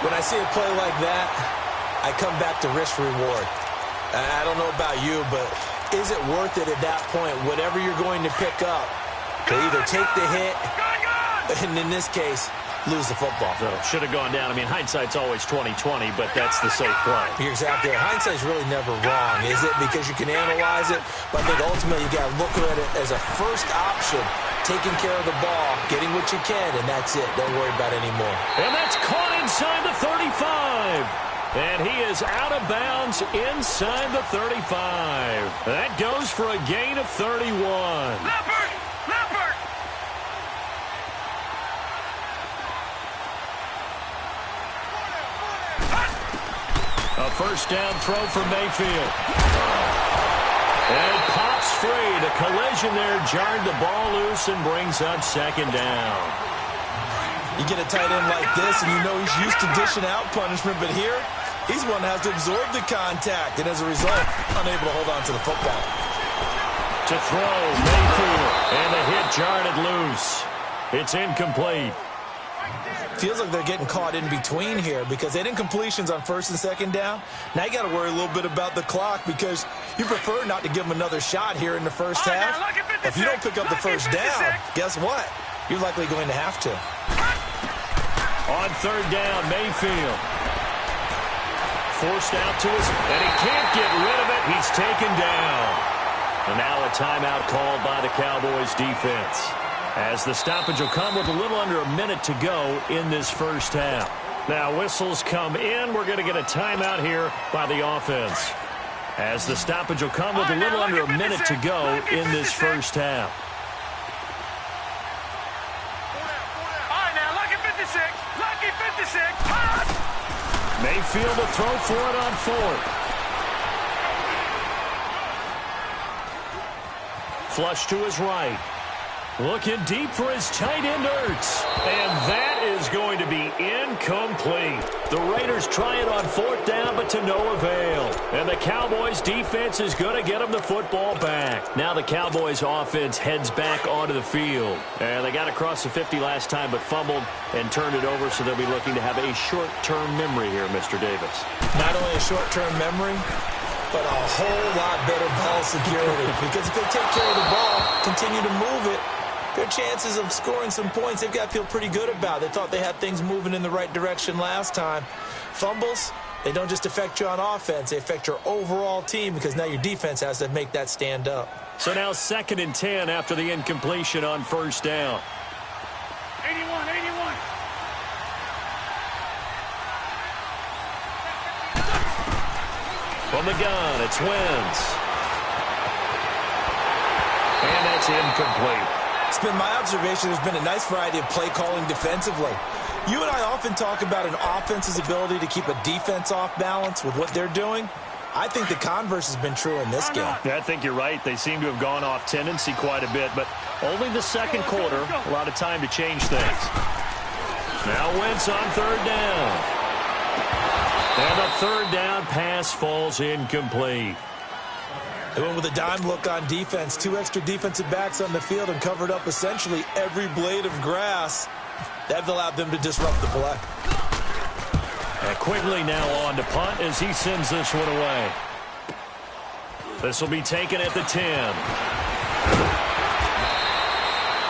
[SPEAKER 5] When I see a play like that, I come back to risk-reward. I don't know about you, but is it worth it at that point, whatever you're going to pick up, to either take the hit, and in this case, lose the football?
[SPEAKER 4] So should have gone down. I mean, hindsight's always 20/20, but that's the safe play.
[SPEAKER 5] You're exactly right. Hindsight's really never wrong, is it? Because you can analyze it, but I think ultimately you got to look at it as a first option, taking care of the ball, getting what you can, and that's it. Don't worry about it anymore.
[SPEAKER 4] And that's caught inside the 35. And he is out of bounds inside the 35. That goes for a gain of 31.
[SPEAKER 6] Leopard!
[SPEAKER 4] A first down throw for Mayfield. And pops free. The collision there jarred the ball loose and brings up second down.
[SPEAKER 5] You get a tight end like this, and you know he's used to dishing out punishment, but here, he's one that has to absorb the contact, and as a result, unable to hold on to the football.
[SPEAKER 4] To throw, Mayfield, and the hit jarred it loose. It's incomplete.
[SPEAKER 5] Feels like they're getting caught in between here because they didn't completions on first and second down. Now you got to worry a little bit about the clock because you prefer not to give them another shot here in the first half. If you don't pick up the first down, guess what? You're likely going to have to.
[SPEAKER 4] On third down, Mayfield. Forced out to us, and he can't get rid of it. He's taken down. And now a timeout called by the Cowboys defense. As the stoppage will come with a little under a minute to go in this first half. Now whistles come in. We're going to get a timeout here by the offense. As the stoppage will come with a little under a minute to go in this first half.
[SPEAKER 6] Lucky 56.
[SPEAKER 4] Mayfield will throw for it on fourth. Flush to his right. Looking deep for his tight end, Ertz. And that is going to be incomplete. The Raiders try it on fourth down, but to no avail. And the Cowboys defense is going to get them the football back. Now the Cowboys offense heads back onto the field. And they got across the 50 last time, but fumbled and turned it over, so they'll be looking to have a short-term memory here, Mr. Davis.
[SPEAKER 5] Not only a short-term memory, but a whole lot better ball security. Because if they take care of the ball, continue to move it, their chances of scoring some points, they've got to feel pretty good about. They thought they had things moving in the right direction last time. Fumbles, they don't just affect you on offense. They affect your overall team because now your defense has to make that stand up.
[SPEAKER 4] So now 2nd and 10 after the incompletion on first down.
[SPEAKER 6] 81.
[SPEAKER 4] From the gun, it's Wentz. And that's incomplete.
[SPEAKER 5] It's been my observation there's been a nice variety of play calling defensively. You and I often talk about an offense's ability to keep a defense off balance with what they're doing. I think the converse has been true in this game.
[SPEAKER 4] Yeah, I think you're right. They seem to have gone off tendency quite a bit, but only the second quarter. A lot of time to change things. Now Wentz on third down. And the third down pass falls incomplete.
[SPEAKER 5] They went with a dime look on defense. 2 extra defensive backs on the field and covered up essentially every blade of grass. That allowed them to disrupt the play.
[SPEAKER 4] And Quigley now on to punt as he sends this one away. This will be taken at the 10.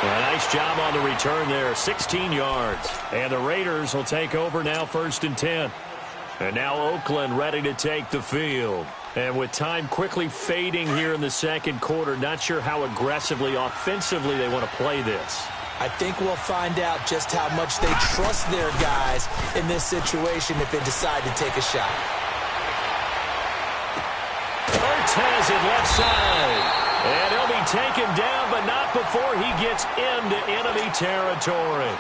[SPEAKER 4] A nice job on the return there, 16 yards. And the Raiders will take over now, 1st and 10. And now Oakland ready to take the field. And with time quickly fading here in the second quarter, not sure how aggressively, offensively they want to play this.
[SPEAKER 5] I think we'll find out just how much they trust their guys in this situation if they decide to take a shot.
[SPEAKER 4] Cortez at left side. And he'll be taken down, but not before he gets into enemy territory.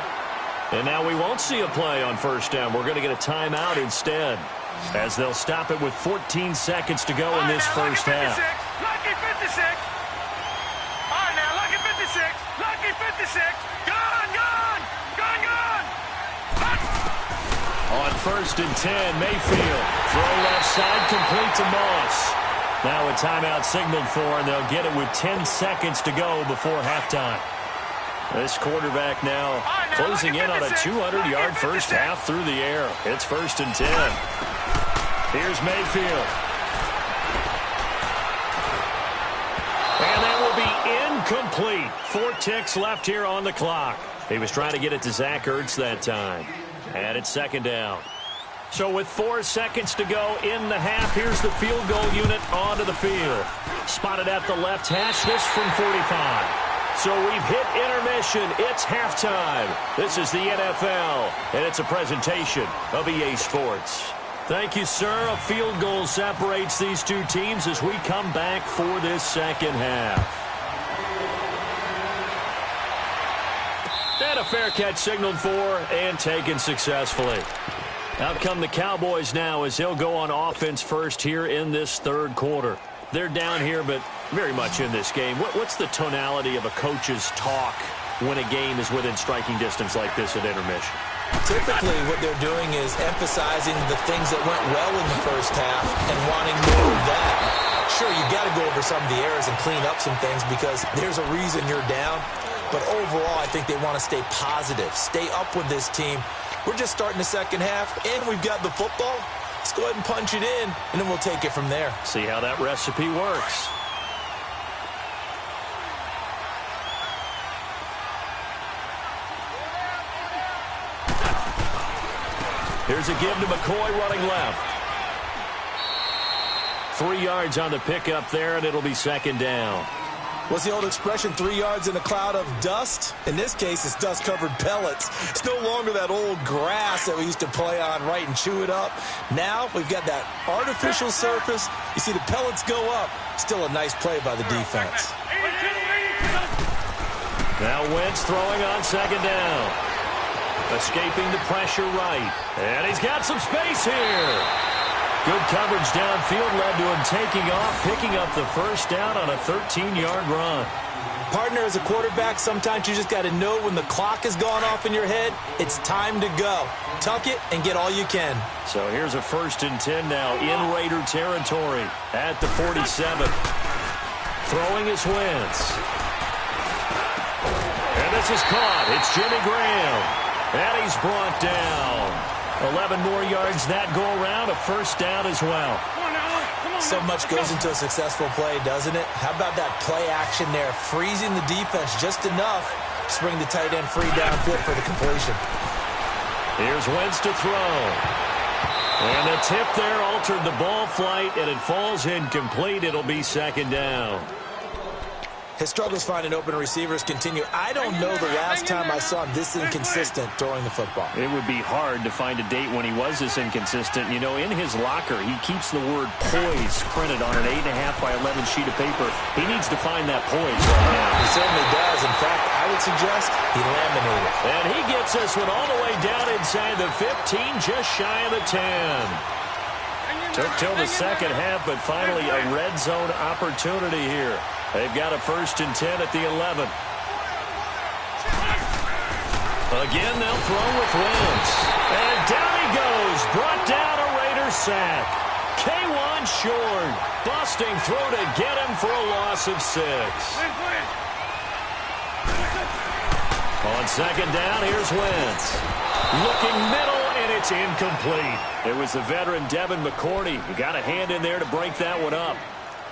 [SPEAKER 4] And now we won't see a play on 1st down. We're going to get a timeout instead, as they'll stop it with 14 seconds to go in this first half.
[SPEAKER 6] Lucky 56. All right, now, lucky 56. Lucky 56. Gone, gone. Gone, gone.
[SPEAKER 4] On 1st and 10, Mayfield. Throw left side, complete to Moss. Now a timeout signaled for, and they'll get it with 10 seconds to go before halftime. This quarterback now closing in on a 200-yard first half through the air. It's 1st and 10. Here's Mayfield. And that will be incomplete. 4 ticks left here on the clock. He was trying to get it to Zach Ertz that time. And it's 2nd down. So with 4 seconds to go in the half, here's the field goal unit onto the field. Spotted at the left hash, this from 45. So we've hit intermission. It's halftime. This is the NFL, and it's a presentation of EA Sports. Thank you, sir. A field goal separates these two teams as we come back for this second half. And a fair catch signaled for and taken successfully. Out come the Cowboys now as they'll go on offense first here in this third quarter. They're down here, but very much in this game. What's the tonality of a coach's talk when a game is within striking distance like this at intermission?
[SPEAKER 5] Typically, what they're doing is emphasizing the things that went well in the first half and wanting more of that. Sure, you got to go over some of the errors and clean up some things because there's a reason you're down. But overall, I think they want to stay positive, stay up with this team. We're just starting the second half, and we've got the football. Let's go ahead and punch it in, and then we'll take it from there.
[SPEAKER 4] See how that recipe works. Here's a give to McCoy running left. 3 yards on the pickup there, and it'll be 2nd down.
[SPEAKER 5] What's the old expression, 3 yards in a cloud of dust? In this case, it's dust-covered pellets. It's no longer that old grass that we used to play on, right, and chew it up. Now we've got that artificial surface. You see the pellets go up. Still a nice play by the defense.
[SPEAKER 4] Now Wentz throwing on 2nd down. Escaping the pressure right. And he's got some space here. Good coverage downfield led to him taking off, picking up the first down on a 13-yard run.
[SPEAKER 5] Partner, as a quarterback, sometimes you just got to know when the clock has gone off in your head, it's time to go. Tuck it and get all you can.
[SPEAKER 4] So here's a 1st and 10 now in Raider territory at the 47. Throwing is Wentz. And this is caught. It's Jimmy Graham. And he's brought down. 11 more yards that go around, a first down as well.
[SPEAKER 5] So much goes into a successful play, doesn't it? How about that play action there? Freezing the defense just enough to bring the tight end free downfield for the completion.
[SPEAKER 4] Here's Wentz to throw. And the tip there altered the ball flight, and it falls incomplete. It'll be 2nd down.
[SPEAKER 5] His struggles finding open receivers continue. I don't know the last time I saw him this inconsistent throwing the football.
[SPEAKER 4] It would be hard to find a date when he was this inconsistent. You know, in his locker, he keeps the word poise printed on an 8.5 by 11 sheet of paper. He needs to find that poise right now.
[SPEAKER 5] He certainly does. In fact, I would suggest he laminated.
[SPEAKER 4] And he gets this one all the way down inside the 15, just shy of the 10. Took till the second half, but finally a red zone opportunity here. They've got a 1st and 10 at the 11. Again, they'll throw with Wentz. And down he goes. Brought down a Raider sack. K1 short. Busting through to get him for a loss of 6. On second down, here's Wentz. Looking middle, and it's incomplete. It was the veteran Devin McCourty who got a hand in there to break that one up.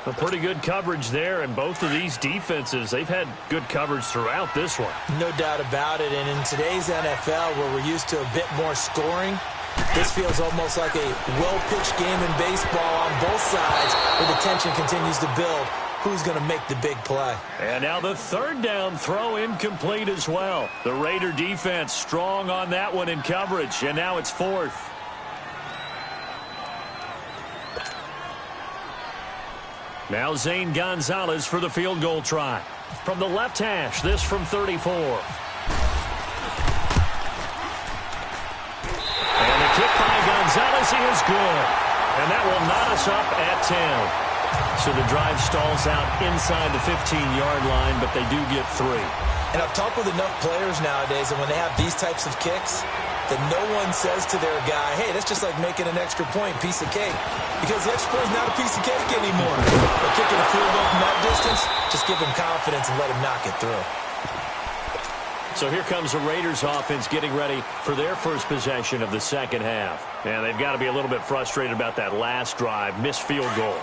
[SPEAKER 4] A pretty good coverage there, and both of these defenses, they've had good coverage throughout this one.
[SPEAKER 5] No doubt about it, and in today's NFL, where we're used to a bit more scoring, this feels almost like a well-pitched game in baseball on both sides, where the tension continues to build. Who's going to make the big play?
[SPEAKER 4] And now the 3rd down throw incomplete as well. The Raider defense strong on that one in coverage, and now it's 4th. Now Zane Gonzalez for the field goal try. From the left hash, this from 34. And the kick by Gonzalez, he is good. And that will knot us up at 10. So the drive stalls out inside the 15-yard line, but they do get 3.
[SPEAKER 5] And I've talked with enough players nowadays, and when they have these types of kicks, that no one says to their guy, hey, that's just like making an extra point, piece of cake. Because the extra point is not a piece of cake anymore. But kicking a field goal from that distance, just give him confidence and let him knock it through.
[SPEAKER 4] So here comes the Raiders offense getting ready for their first possession of the second half. And they've got to be a little bit frustrated about that last drive, missed field goal.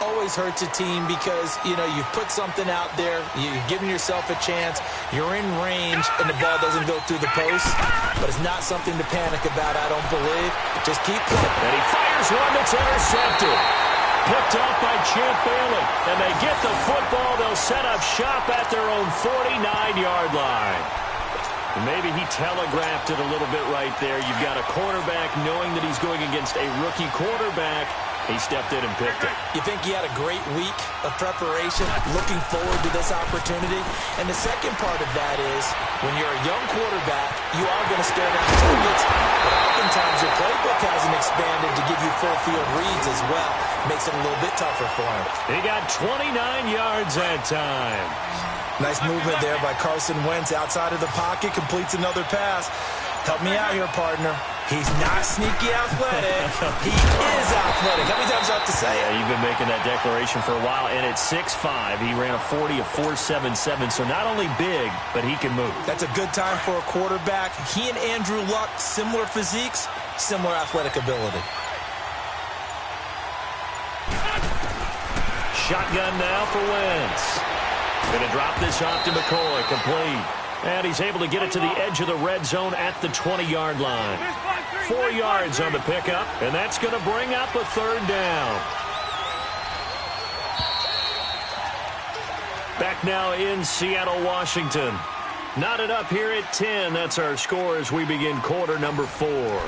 [SPEAKER 5] Always hurts a team because, you know, you've put something out there, you've given yourself a chance, you're in range, and the ball doesn't go through the post. But it's not something to panic about, I don't believe. Just keep playing.
[SPEAKER 4] And he fires one that's intercepted. Picked up by Champ Bailey. And they get the football. They'll set up shop at their own 49-yard line. Maybe he telegraphed it a little bit right there. You've got a quarterback knowing that he's going against a rookie quarterback. He stepped in and picked it.
[SPEAKER 5] You think he had a great week of preparation, looking forward to this opportunity? And the second part of that is, when you're a young quarterback, you are going to stare down targets, but oftentimes your playbook hasn't expanded to give you full field reads as well. Makes it a little bit tougher for him.
[SPEAKER 4] He got 29 yards that time.
[SPEAKER 5] Nice movement there by Carson Wentz outside of the pocket, completes another pass. Help me out here, partner. He's not sneaky athletic. He is athletic. How many times do I have to say it?
[SPEAKER 4] Yeah, you've been making that declaration for a while, and at 6'5", he ran a 40 of 4.77, so not only big, but he can move.
[SPEAKER 5] That's a good time for a quarterback. He and Andrew Luck, similar physiques, similar athletic ability.
[SPEAKER 4] Shotgun now for Wentz. Going to drop this off to McCoy, complete. And he's able to get it to the edge of the red zone at the 20-yard line. 4 yards on the pickup, and that's going to bring up a 3rd down. Back now in Seattle, Washington. Knotted up here at 10. That's our score as we begin quarter number 4.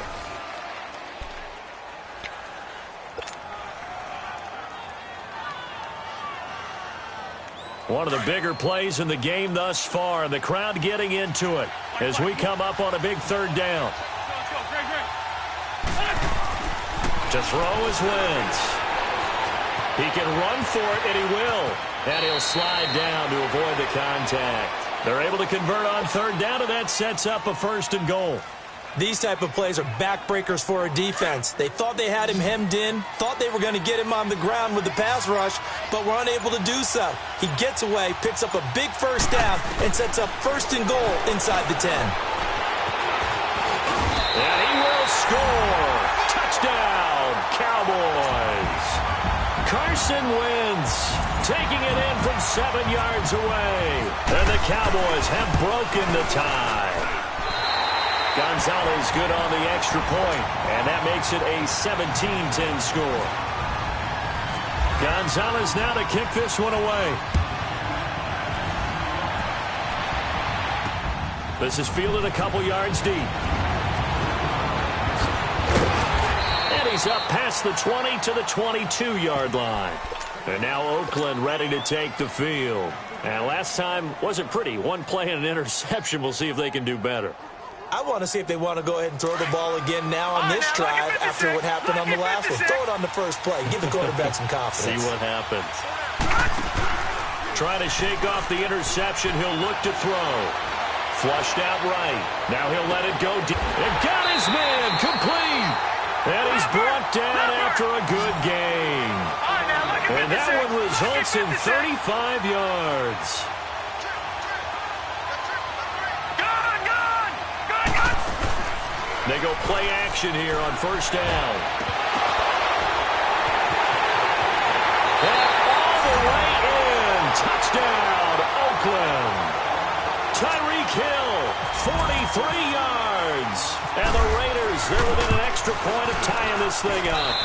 [SPEAKER 4] One of the bigger plays in the game thus far, and the crowd getting into it as we come up on a big 3rd down. To throw is Wentz. He can run for it, and he will. And he'll slide down to avoid the contact. They're able to convert on 3rd down, and that sets up a 1st and goal.
[SPEAKER 5] These type of plays are backbreakers for a defense. They thought they had him hemmed in, thought they were going to get him on the ground with the pass rush, but were unable to do so. He gets away, picks up a big 1st down, and sets up 1st and goal inside the 10.
[SPEAKER 4] And he will score. Touchdown, Cowboys. Carson Wentz taking it in from 7 yards away. And the Cowboys have broken the tie. Gonzalez good on the extra point, and that makes it a 17-10 score. Gonzalez now to kick this one away. This is fielded a couple yards deep. And he's up past the 20 to the 22-yard line. And now Oakland ready to take the field. And last time wasn't pretty. One play and an interception. We'll see if they can do better.
[SPEAKER 5] I want to see if they want to go ahead and throw the ball again now on this drive after what happened on the last one. Throw it on the first play. Give the quarterback some confidence.
[SPEAKER 4] See what happens. Trying to shake off the interception. He'll look to throw. Flushed out right. Now he'll let it go deep. And got his man complete. And he's brought down after a good game. And that one results in 35 yards. They go play action here on first down. And all the way in. Touchdown, Oakland. Tyreek Hill, 43 yards. And the Raiders, they're within an extra point of tying this thing up.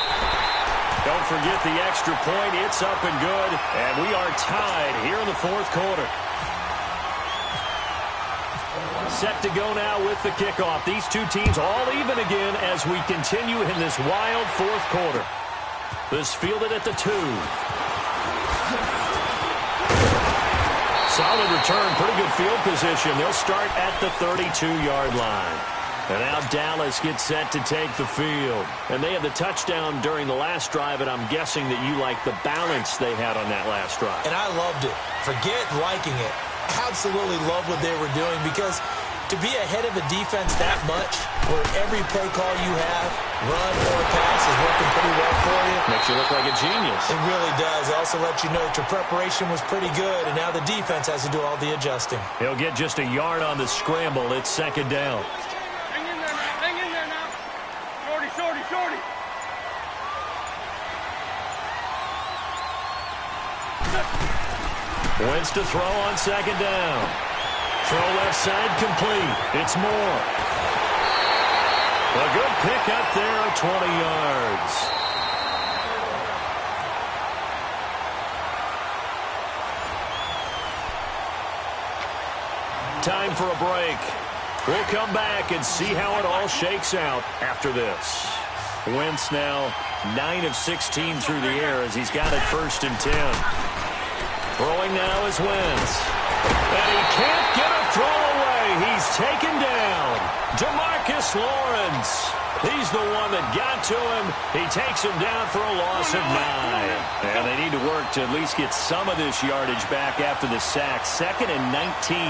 [SPEAKER 4] Don't forget the extra point. It's up and good. And we are tied here in the fourth quarter. Set to go now with the kickoff. These two teams all even again as we continue in this wild fourth quarter. This fielded at the 2. Solid return, pretty good field position. They'll start at the 32-yard line. And now Dallas gets set to take the field. And they had the touchdown during the last drive, and I'm guessing that you like the balance they had on that last drive.
[SPEAKER 5] And I loved it. Forget liking it. Absolutely love what they were doing, because to be ahead of a defense that much, where every play call you have, run or pass, is working pretty well for you.
[SPEAKER 4] Makes you look like a genius.
[SPEAKER 5] It really does. It also lets you know that your preparation was pretty good, and now the defense has to do all the adjusting.
[SPEAKER 4] He'll get just a yard on the scramble. It's second down.
[SPEAKER 6] Hang in there now. Hang in there now. Shorty, shorty, shorty.
[SPEAKER 4] Wentz to throw on second down. Throw left side complete. It's Moore. A good pick up there, 20 yards. Time for a break. We'll come back and see how it all shakes out after this. Wentz now 9 of 16 through the air as he's got it 1st and 10. Throwing now is Wentz. And he can't get a throw away. He's taken down. DeMarcus Lawrence. He's the one that got to him. He takes him down for a loss of 9. And they need to work to at least get some of this yardage back after the sack. 2nd and 19.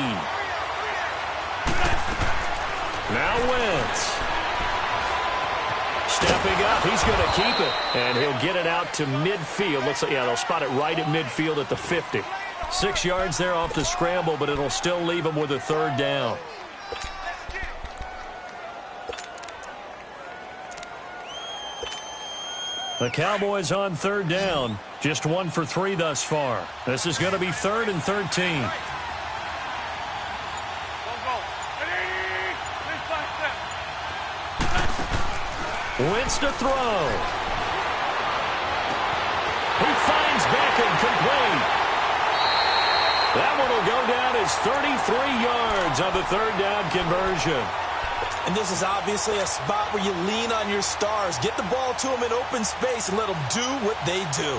[SPEAKER 4] Now Wentz. Stepping up, he's going to keep it. And he'll get it out to midfield. Looks like, yeah, they'll spot it right at midfield at the 50. 6 yards there off the scramble, but it'll still leave him with a 3rd down. The Cowboys on 3rd down. Just 1 for 3 thus far. This is going to be 3rd and 13. Wentz to throw. He finds Beckham complete. That one will go down as 33 yards on the 3rd down conversion.
[SPEAKER 5] And this is obviously a spot where you lean on your stars. Get the ball to them in open space and let them do what they do.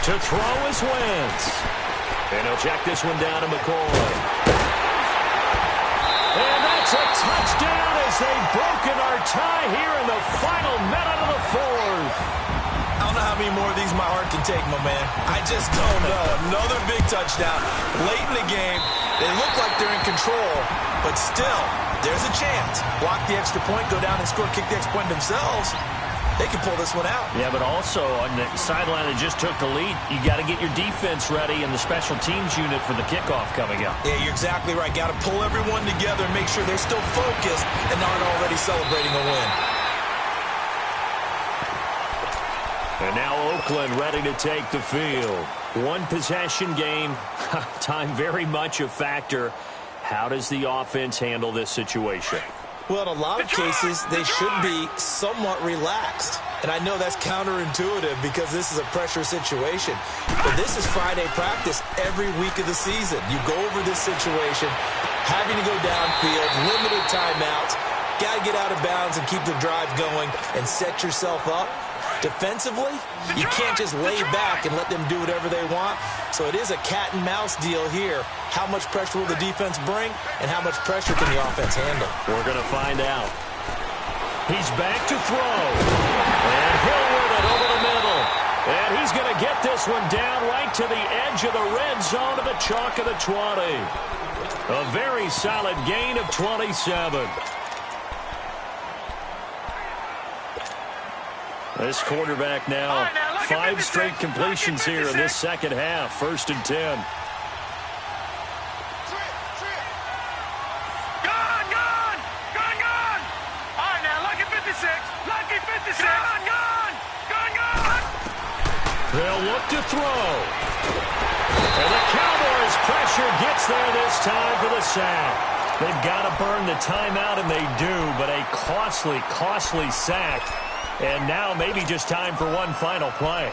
[SPEAKER 4] To throw is Wentz. And he'll check this one down to McCoy. And that's a touchdown as they've broken our tie here in the final minute of the 4th.
[SPEAKER 5] I don't know how many more of these my heart can take, my man. I just don't know. Another big touchdown. Late in the game, they look like they're in control, but still, there's a chance. Block the extra point, go down and score, kick the extra point themselves. They can pull this one out.
[SPEAKER 4] Yeah, but also on the sideline that just took the lead, you got to get your defense ready and the special teams unit for the kickoff coming up.
[SPEAKER 5] Yeah, you're exactly right. Got to pull everyone together and make sure they're still focused and not already celebrating a win.
[SPEAKER 4] And now Oakland ready to take the field. 1 possession game. Time very much a factor. How does the offense handle this situation?
[SPEAKER 5] Well, in a lot of cases, they should be somewhat relaxed. And I know that's counterintuitive because this is a pressure situation. But this is Friday practice every week of the season. You go over this situation, having to go downfield, limited timeouts, got to get out of bounds and keep the drive going and set yourself up Defensively, you can't just lay back and let them do whatever they want. So it is a cat and mouse deal here. How much pressure will the defense bring, and how much pressure can the offense handle?
[SPEAKER 4] We're going to find out. He's back to throw. And he'll win it over the middle. And he's going to get this one down right to the edge of the red zone to the chalk of the 20. A very solid gain of 27. This quarterback now, 5 straight completions here in this second half. 1st and 10.
[SPEAKER 6] Gone! All right, now, lucky 56. Lucky 56. Gone!
[SPEAKER 4] They'll look to throw. And the Cowboys' pressure gets there this time for the sack. They've got to burn the timeout, and they do, but a costly sack. And now maybe just time for one final play.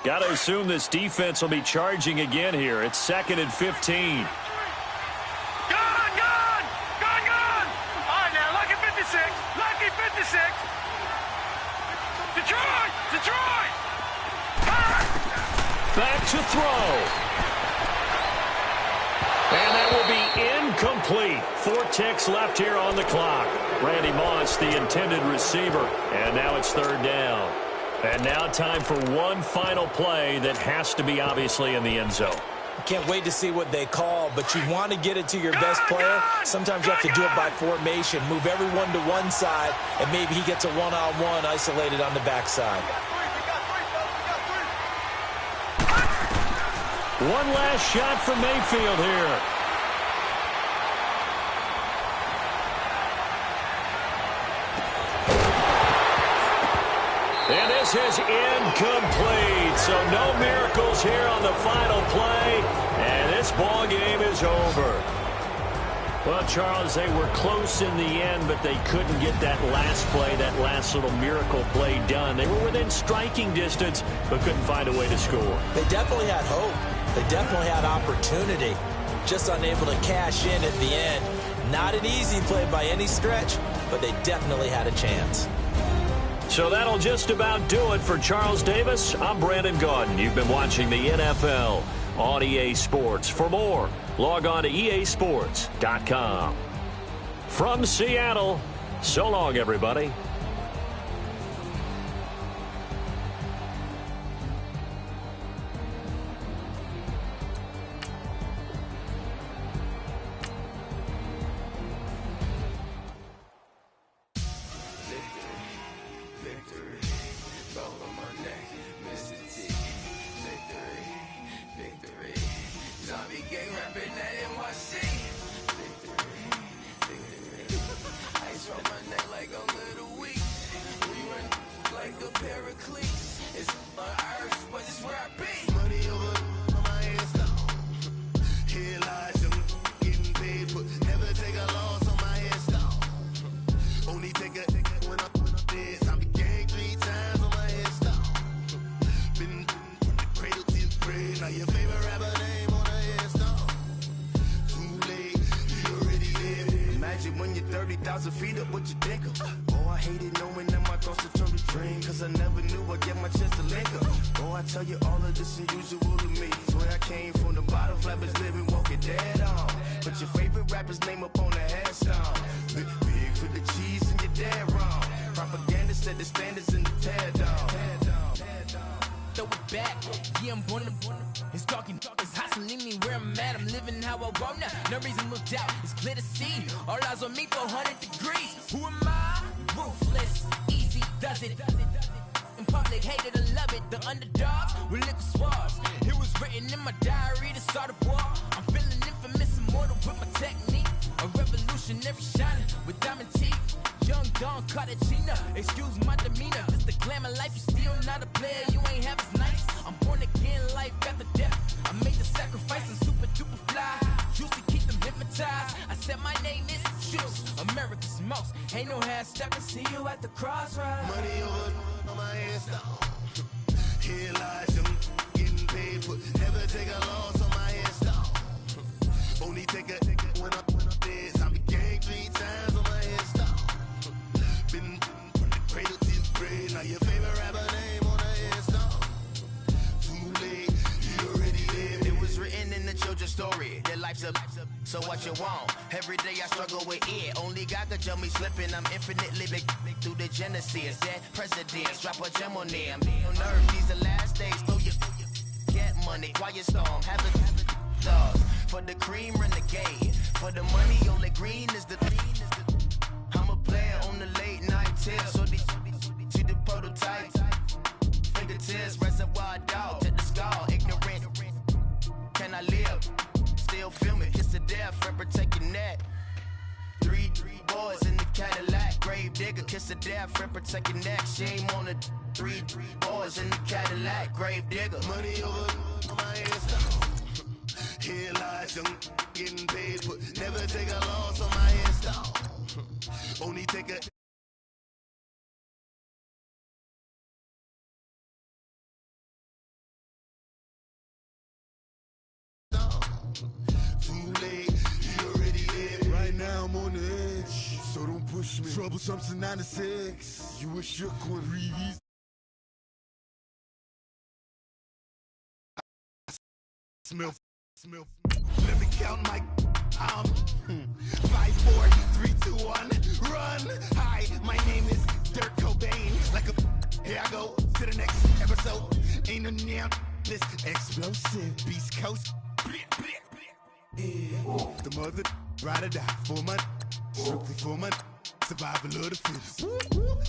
[SPEAKER 4] Got to assume this defense will be charging again here. It's 2nd and 15.
[SPEAKER 6] Gone! All right, now, lucky 56. Lucky 56. Detroit!
[SPEAKER 4] Back to throw. And that will be incomplete. 4 ticks left here on the clock. Randy Moss, the intended receiver. And now it's 3rd down. And now time for one final play that has to be obviously in the end zone.
[SPEAKER 5] Can't wait to see what they call, but you want to get it to your best player. Sometimes you have to do it by formation. Move everyone to one side, and maybe he gets a one-on-one isolated on the backside.
[SPEAKER 4] One last shot for Mayfield here. And this is incomplete. So no miracles here on the final play. And this ball game is over. Well, Charles, they were close in the end, but they couldn't get that last play, that last little miracle play done. They were within striking distance, but couldn't find a way to score.
[SPEAKER 5] They definitely had hope. They definitely had opportunity. Just unable to cash in at the end. Not an easy play by any stretch, but they definitely had a chance.
[SPEAKER 4] So that'll just about do it for Charles Davis. I'm Brandon Gaudin. You've been watching the NFL on EA Sports. For more, log on to easports.com. From Seattle, so long, everybody.
[SPEAKER 8] Here lies them getting paid, but never take a loss on my Only take a when I'm dead. I'm gang 3 times on my headstone. Been from the cradle to the grave. Now your favorite rapper name on the headstone. Too late, you already lived.
[SPEAKER 9] It was written in the children's story. Their life's a so what you want. Every day I struggle with it. Only God could tell me slipping. I'm infinitely big through the genesis. Dead presidents, drop a gem on them. On earth, these the last days. So you get money, quiet storm, have a dogs. For the cream, renegade. For the money, only green is the. I'm a player on the late night tips. So these see the prototype. Fingertips, reservoir dog, to the skull, ignorant. Can I live? Still film it, kiss to death, friend, protect your neck. Three boys in the Cadillac, grave digger, kiss to death, friend, protect your neck. Shame on the three boys in the Cadillac, grave digger.
[SPEAKER 8] Money over my headstone. Here lies young, getting paid, but never take a loss on my headstone. Only take a. Too late, you already lived. Right now I'm on the edge, so don't push me. Troublesome to 9 to 6. You wish you could read. Smell. Let me count my. 5, 4, 3, 2, 1. Run. Hi, my name is Dirk Cobain. Like a. Here I go to the next episode. Ain't no damn this explosive Beast Coast. The mother ride or die for my strictly for my survival of the fittest.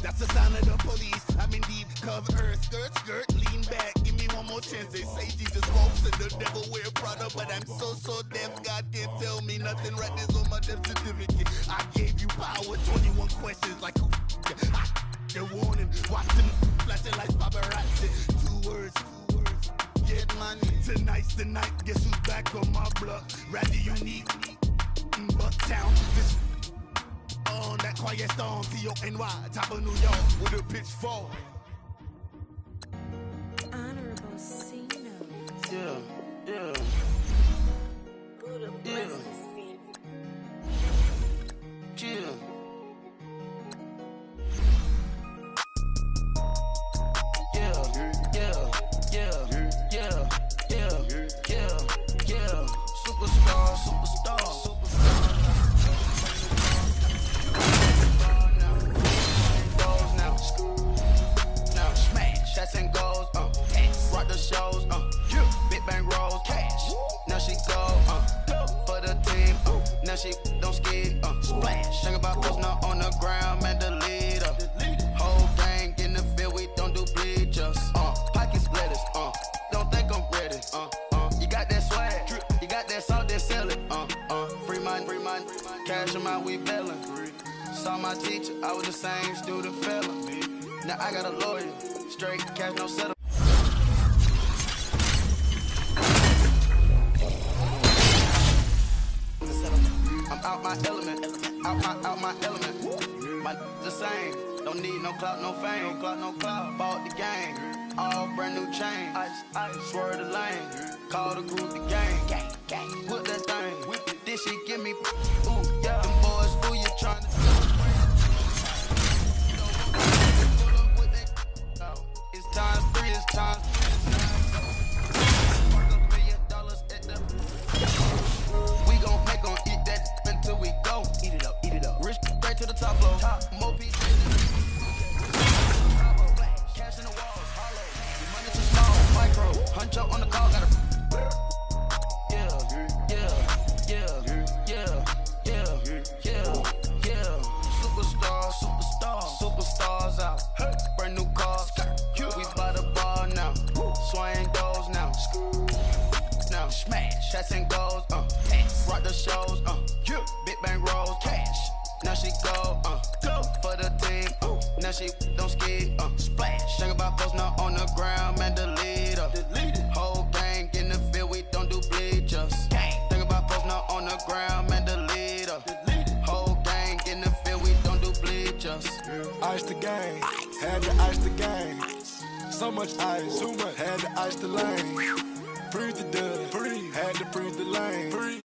[SPEAKER 8] That's the sign of the police. I'm in deep cover, skirt, lean back. Give me one more chance. They say Jesus walks and the devil wear Prada, but I'm so deaf. God can't tell me nothing. Right there's on my death certificate. I gave you power. 21 questions like who? They're warning. Watch them flashing like paparazzi. 2 words. Get money. Tonight's the night. Guess who's back on my block? Rather unique. Bucktown. This on that quiet storm. T-O-N-Y. Top of New York with a pitchfork.
[SPEAKER 10] Honorable Cino.
[SPEAKER 9] Yeah.
[SPEAKER 10] Buddha
[SPEAKER 9] Yeah. Superstar. Now smash, shots and goals, rock the shows, big bang rolls, cash. Now she go, for the team, now she don't skid, splash. Think about posting her on the ground, man, the leader. Whole gang in the field, we don't do bleachers, pocket splitters, don't think I'm ready, you got that swag, you got that salt, then sell it, free mind, cash them out, we bailing. Saw my teacher, I was the same student fella. Now I got a lawyer, straight cash, no settle. I'm out my element, out my element. My the same, don't need no clout, no fame. Bought the game, all brand new chain. Ice, swerve the lane, call the group the gang. Whip that thing, this shit give me, ooh, yeah. Them boys fool you trying to. It's times 3, it's times 3. $1 billion at the. We gon' make 'em eat that until we go. Eat it up. Rich straight to the top floor. More pieces. Cash in the walls, hollow. Your money too small, micro. Hunch up on the call, gotta. Superstars out. Brand new cars. We by the bar now. Swing goes now. Now smash. Shots and goals. Rock the shows. Big bang rolls. Cash. Now she go. For the team. Now she don't ski. Splash. Think about posting her on the ground, man, the leader. Whole gang in the field, we don't do bleachers. Think about posting her on the ground, man, the leader. Whole gang in the field, we don't do bleachers.
[SPEAKER 11] Ice the game, had to ice the game. So much ice, too much, had to ice the lane. Freeze the dub, had to freeze the lane.